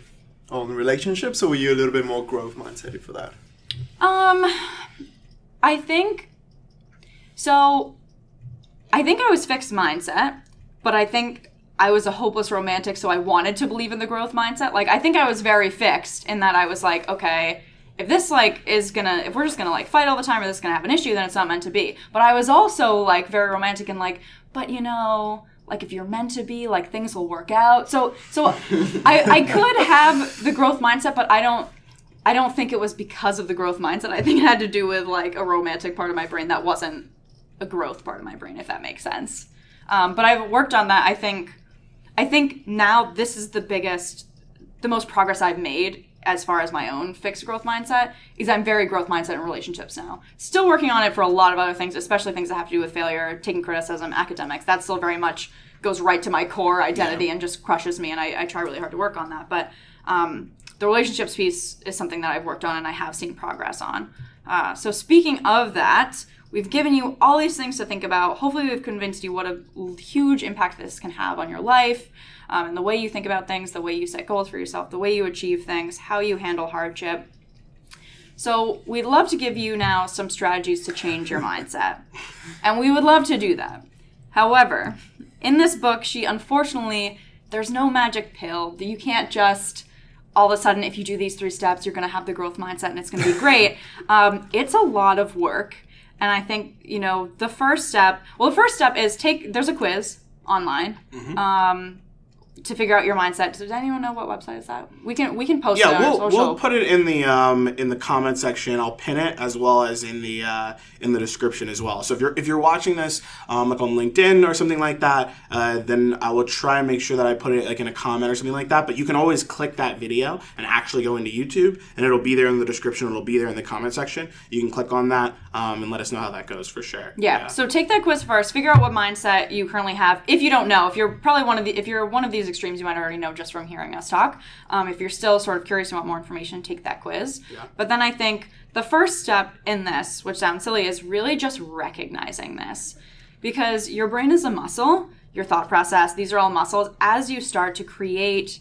Speaker 3: on relationships, or were you a little bit more growth mindset-y for that?
Speaker 1: I think... So I think I was fixed mindset, but I think I was a hopeless romantic, so I wanted to believe in the growth mindset. Like, I think I was very fixed in that I was like, okay, if this, like, if we're just gonna, like, fight all the time or this is gonna have an issue, then it's not meant to be. But I was also, like, very romantic and, like, but, you know, like, if you're meant to be, like, things will work out. So I could have the growth mindset, but I don't think it was because of the growth mindset. I think it had to do with, like, a romantic part of my brain that wasn't a growth part of my brain, if that makes sense. But I've worked on that. I think now this is the most progress I've made as far as my own fixed growth mindset, is I'm very growth mindset in relationships now. Still working on it for a lot of other things, especially things that have to do with failure, taking criticism, academics. That still very much goes right to my core identity and just crushes me, and I try really hard to work on that. But the relationships piece is something that I've worked on and I have seen progress on. So speaking of that, we've given you all these things to think about. Hopefully we've convinced you what a huge impact this can have on your life, and the way you think about things, the way you set goals for yourself, the way you achieve things, how you handle hardship. So we'd love to give you now some strategies to change your mindset. And we would love to do that. However, in this book, there's no magic pill. You can't just, all of a sudden, if you do these 3 steps, you're going to have the growth mindset and it's going to be great. It's a lot of work. And I think, the first step is there's a quiz online. To figure out your mindset. Does anyone know what website is that? We can post it on our social.
Speaker 2: We'll put it in the comment section. I'll pin it as well as in the description as well. So if you're watching this like on LinkedIn or something like that, then I will try and make sure that I put it like in a comment or something like that. But you can always click that video and actually go into YouTube, and it'll be there in the description. It'll be there in the comment section. You can click on that and let us know how that goes for sure.
Speaker 1: Yeah. So take that quiz first. Figure out what mindset you currently have. If you don't know, if you're one of these extremes, you might already know just from hearing us talk. If you're still sort of curious and want more information, take that quiz. Yeah. But then I think the first step in this, which sounds silly, is really just recognizing this. Because your brain is a muscle, your thought process, these are all muscles. As you start to create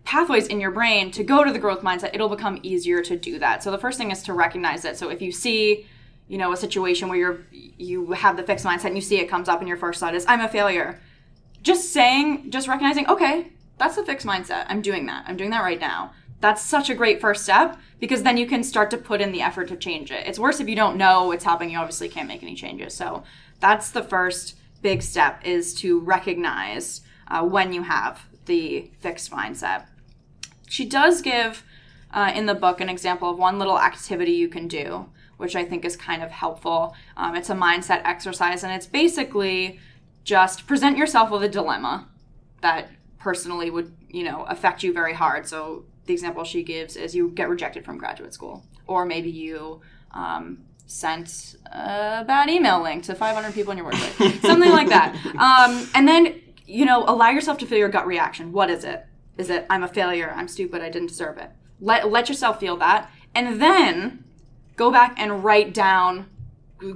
Speaker 1: pathways in your brain to go to the growth mindset, it'll become easier to do that. So the first thing is to recognize it. So if you see, a situation where you have the fixed mindset and you see it comes up and your first thought is, I'm a failure. Just recognizing, okay, that's a fixed mindset. I'm doing that right now. That's such a great first step, because then you can start to put in the effort to change it. It's worse if you don't know it's happening. You obviously can't make any changes. So that's the first big step, is to recognize when you have the fixed mindset. She does give in the book an example of one little activity you can do, which I think is kind of helpful. It's a mindset exercise, and it's basically just present yourself with a dilemma that personally would, affect you very hard. So the example she gives is you get rejected from graduate school, or maybe you sent a bad email link to 500 people in your workplace, something like that. And then, allow yourself to feel your gut reaction. What is it? Is it, I'm a failure, I'm stupid, I didn't deserve it? Let yourself feel that, and then go back and write down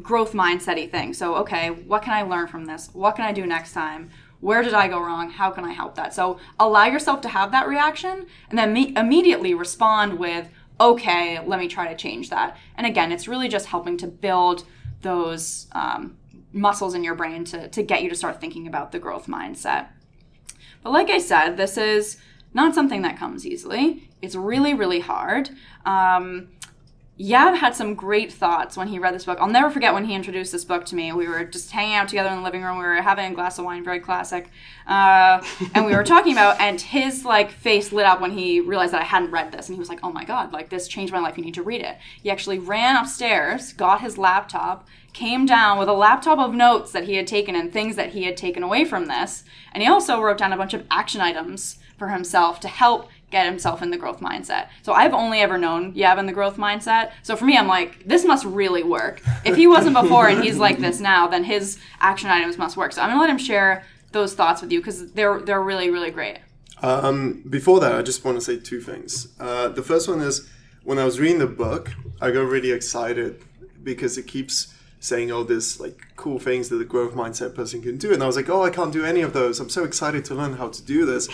Speaker 1: growth mindset-y thing. So, okay, what can I learn from this? What can I do next time? Where did I go wrong? How can I help that? So allow yourself to have that reaction, and then immediately respond with, okay, let me try to change that. And again, it's really just helping to build those muscles in your brain to get you to start thinking about the growth mindset. But like I said, this is not something that comes easily. It's really, really hard. Yav had some great thoughts when he read this book. I'll never forget when he introduced this book to me. We were just hanging out together in the living room. We were having a glass of wine, very classic. And we were talking about, and his face lit up when he realized that I hadn't read this. And he was like, oh my God, this changed my life. You need to read it. He actually ran upstairs, got his laptop, came down with a laptop of notes that he had taken and things that he had taken away from this. And he also wrote down a bunch of action items for himself to help get himself in the growth mindset. So I've only ever known Yav in the growth mindset. So for me, I'm like, this must really work. If he wasn't before and he's like this now, then his action items must work. So I'm going to let him share those thoughts with you, because they're really, really great.
Speaker 3: Before that, I just want to say 2 things. The first one is, when I was reading the book, I got really excited because it keeps saying all this cool things that the growth mindset person can do. And I was like, oh, I can't do any of those. I'm so excited to learn how to do this.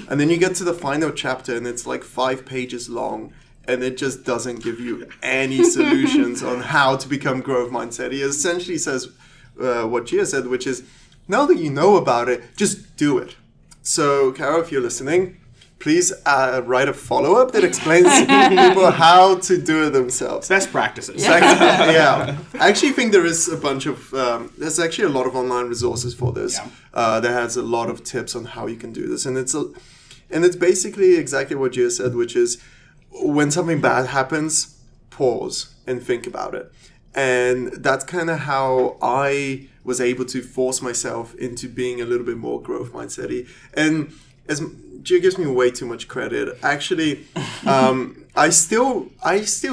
Speaker 3: And then you get to the final chapter and it's 5 pages long. and it just doesn't give you any solutions on how to become growth mindset. He essentially says what Gia said, which is, now that you know about it, just do it. So, Caro, if you're listening, please write a follow-up that explains to people how to do it themselves.
Speaker 2: Best practices.
Speaker 3: Yeah. I actually think there is a bunch of, there's actually a lot of online resources for this.
Speaker 2: Yeah.
Speaker 3: That has a lot of tips on how you can do this. And it's basically exactly what Gia said, which is when something bad happens, pause and think about it. And that's kind of how I was able to force myself into being a little bit more growth mindset-y. And as Gia gives me way too much credit, actually, I still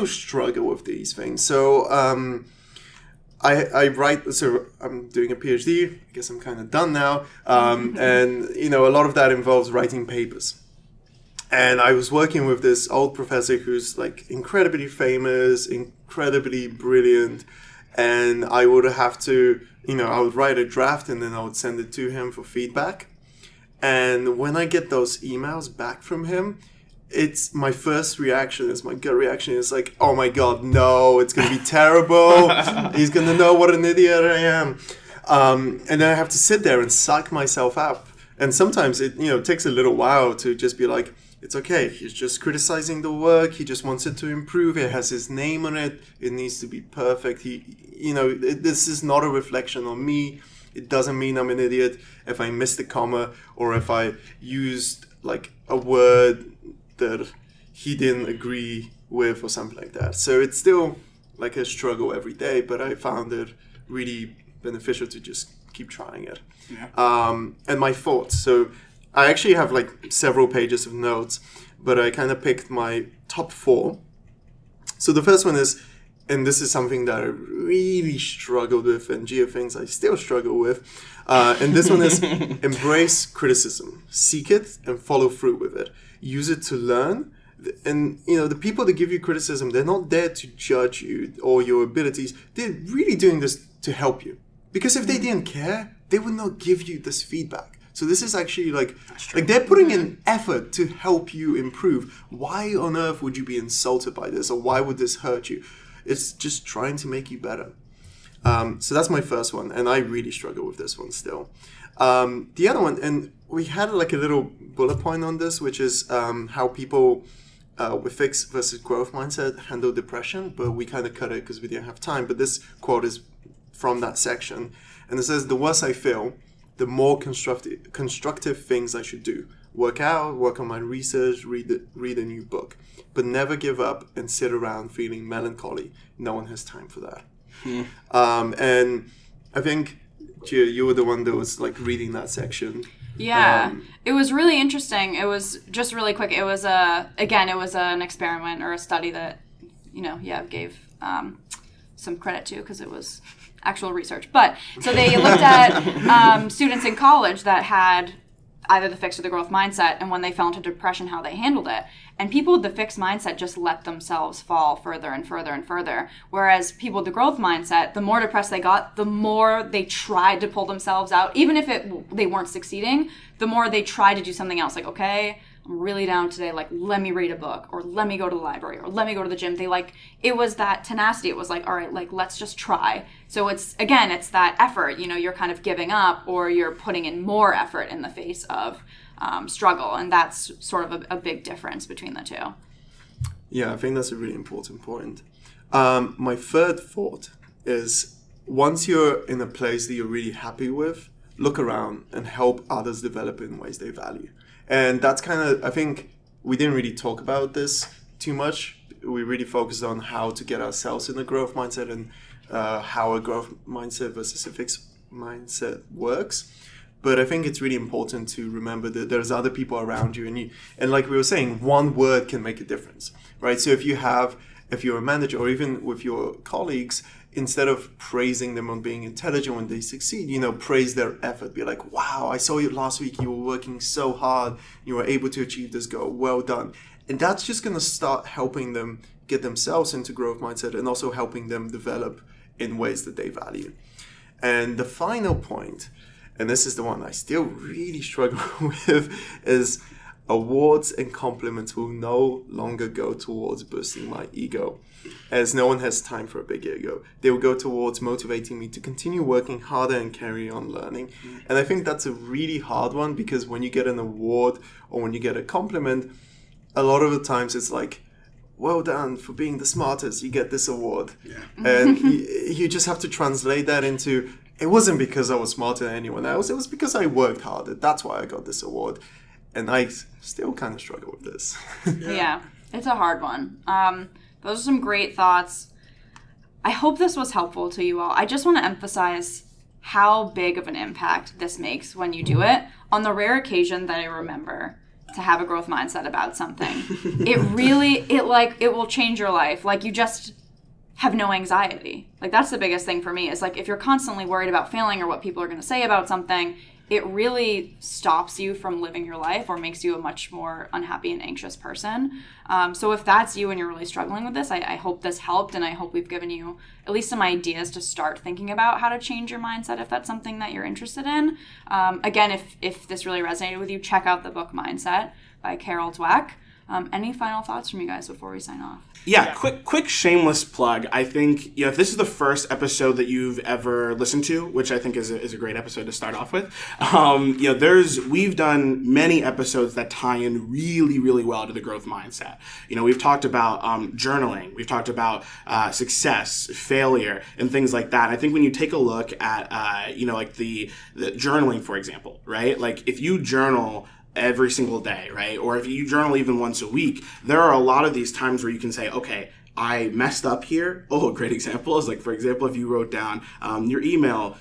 Speaker 3: struggle with these things. So I write, so I'm doing a PhD, I guess I'm kind of done now. And, you know, a lot of that involves writing papers. And I was working with this old professor who's like incredibly famous, incredibly brilliant. And I would have to, you know, I would write a draft and then I would send it to him for feedback. And when I get those emails back from him, it's my first reaction, my gut reaction is like, oh my God, no, it's going to be terrible. He's going to know what an idiot I am. And then I have to sit there and suck myself up. And sometimes it, you know, takes a little while to just be like, it's okay. He's just criticizing the work. He just wants it to improve. It has his name on it. It needs to be perfect. This is not a reflection on me. It doesn't mean I'm an idiot if I missed a comma or if I used like a word that he didn't agree with or something like that. So it's still like a struggle every day, but I found it really beneficial to just keep trying it. Yeah. And my thoughts. So I actually have like several pages of notes, but I kind of picked my top 4. So the first one is, and this is something that I really struggled with, and Gia thinks I still struggle with. And this one is embrace criticism, seek it, and follow through with it. Use it to learn. And, you know, the people that give you criticism, they're not there to judge you or your abilities. They're really doing this to help you. Because if they didn't care, they would not give you this feedback. So this is actually like they're putting in effort to help you improve. Why on earth would you be insulted by this, or why would this hurt you? It's just trying to make you better. So that's my first one, and I really struggle with this one still. The other one, and we had like a little bullet point on this, which is how people with fixed versus growth mindset handle depression, but we kind of cut it because we didn't have time. But this quote is from that section, and it says, "The worse I feel, the more constructive things I should do. Work out, work on my research, read a new book. But never give up and sit around feeling melancholy. No one has time for that." And I think, Gia, you were the one that was like reading that section.
Speaker 1: Yeah, it was really interesting. It was just really quick. It was an experiment or a study that, you know, gave some credit to because it was actual research. But so they looked at students in college that had either the fixed or the growth mindset, and when they fell into depression, how they handled it. And people with the fixed mindset just let themselves fall further and further and further. Whereas people with the growth mindset, the more depressed they got, the more they tried to pull themselves out. Even if they weren't succeeding, the more they tried to do something else. Like, okay, I'm really down today. Like, let me read a book, or let me go to the library, or let me go to the gym. It was that tenacity. It was like, all right, like, let's just try. So it's that effort. You know, you're kind of giving up, or you're putting in more effort in the face of struggle, and that's sort of a big difference between the two.
Speaker 3: Yeah, I think that's a really important point. My third thought is, once you're in a place that you're really happy with, look around and help others develop in ways they value. And that's kind of, I think we didn't really talk about this too much. We really focused on how to get ourselves in a growth mindset and how a growth mindset versus a fixed mindset works. But I think it's really important to remember that there's other people around you, and like we were saying, one word can make a difference, right? So if you're a manager, or even with your colleagues, instead of praising them on being intelligent when they succeed, you know, praise their effort. Be like, wow, I saw you last week. You were working so hard. You were able to achieve this goal. Well done. And that's just going to start helping them get themselves into growth mindset, and also helping them develop in ways that they value. And the final point, and this is the one I still really struggle with, is awards and compliments will no longer go towards boosting my ego, as no one has time for a big ego. They will go towards motivating me to continue working harder and carry on learning. And I think that's a really hard one, because when you get an award or when you get a compliment, a lot of the times it's like, well done for being the smartest, you get this award.
Speaker 2: Yeah.
Speaker 3: And you just have to translate that into, it wasn't because I was smarter than anyone else, it was because I worked harder. That's why I got this award. And I still kind of struggle with this.
Speaker 1: Yeah, it's a hard one. Those are some great thoughts. I hope this was helpful to you all. I just want to emphasize how big of an impact this makes when you do it. On the rare occasion that I remember to have a growth mindset about something, it will change your life. Like, you just have no anxiety. Like, that's the biggest thing for me, is like, if you're constantly worried about failing or what people are going to say about something, it really stops you from living your life or makes you a much more unhappy and anxious person. So if that's you and you're really struggling with this, I hope this helped, and I hope we've given you at least some ideas to start thinking about how to change your mindset if that's something that you're interested in. Again, if this really resonated with you, check out the book Mindset by Carol Dweck. Any final thoughts from you guys before we sign off?
Speaker 2: Yeah, quick shameless plug. I think, if this is the first episode that you've ever listened to, which I think is a great episode to start off with, we've done many episodes that tie in really, really well to the growth mindset. We've talked about journaling, we've talked about success, failure, and things like that. And I think when you take a look at, like the journaling, for example, right? Like, if you journal every single day, right? Or if you journal even once a week, there are a lot of these times where you can say, okay, I messed up here. Oh, a great example is, like, for example, if you wrote down your email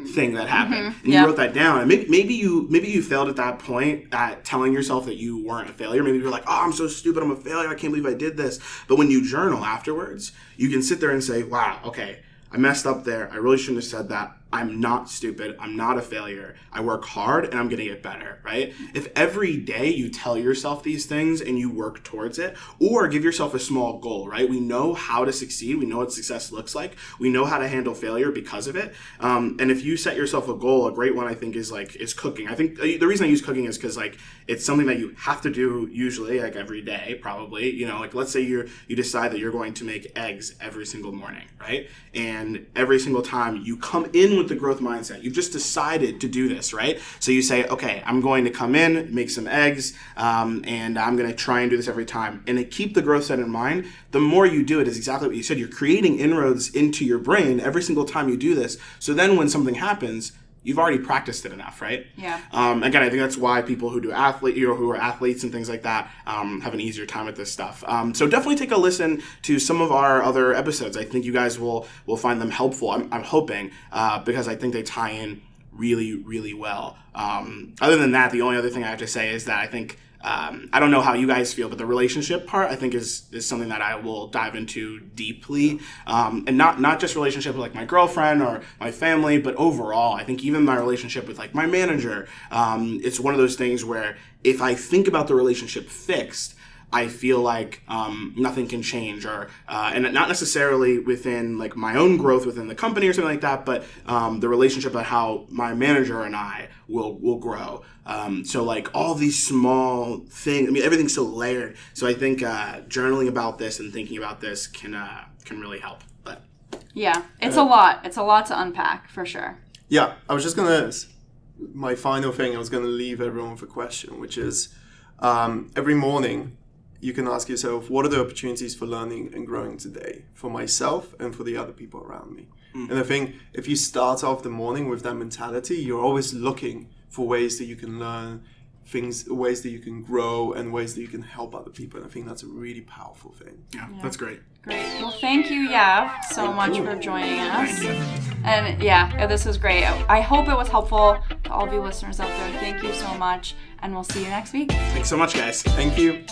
Speaker 2: thing that happened, and you wrote that down, and maybe you failed at that point at telling yourself that you weren't a failure. Maybe you're like, oh, I'm so stupid, I'm a failure, I can't believe I did this. But when you journal afterwards, you can sit there and say, wow, okay, I messed up there. I really shouldn't have said that. I'm not stupid. I'm not a failure. I work hard and I'm going to get better, right? If every day you tell yourself these things and you work towards it, or give yourself a small goal, right? We know how to succeed. We know what success looks like. We know how to handle failure because of it. And if you set yourself a goal, a great one, I think, is cooking. I think the reason I use cooking is because, like, it's something that you have to do usually, like, every day, probably. Like, let's say you decide that you're going to make eggs every single morning, right? And every single time you come in with the growth mindset, you've just decided to do this, right? So you say, okay, I'm going to come in, make some eggs, and I'm going to try and do this every time. And to keep the growth set in mind, the more you do it, is exactly what you said. You're creating inroads into your brain every single time you do this. So then when something happens, you've already practiced it enough, right?
Speaker 1: Yeah.
Speaker 2: Again, I think that's why people who are athletes and things like that have an easier time with this stuff. So definitely take a listen to some of our other episodes. I think you guys will find them helpful. I'm hoping, because I think they tie in really, really well. Other than that, the only other thing I have to say is that I think, I don't know how you guys feel, but the relationship part, I think, is something that I will dive into deeply. And not just relationship with, like, my girlfriend or my family, but overall, I think even my relationship with, like, my manager, it's one of those things where if I think about the relationship fixed, I feel like nothing can change, or and not necessarily within, like, my own growth within the company or something like that, but the relationship of how my manager and I will grow. So, like, all these small things, I mean, everything's so layered. So I think journaling about this and thinking about this can really help. But
Speaker 1: yeah, it's a lot. It's a lot to unpack, for sure.
Speaker 3: Yeah, my final thing, I was gonna leave everyone with a question, which is, every morning, you can ask yourself, what are the opportunities for learning and growing today for myself and for the other people around me? And I think if you start off the morning with that mentality, you're always looking for ways that you can learn things, ways that you can grow, and ways that you can help other people. And I think that's a really powerful thing.
Speaker 2: Yeah. That's great.
Speaker 1: Great. Well, thank you, Yav, so much for joining us.
Speaker 2: Thank you.
Speaker 1: And yeah, this was great. I hope it was helpful to all of you listeners out there. Thank you so much, and we'll see you next week.
Speaker 2: Thanks so much, guys.
Speaker 3: Thank you.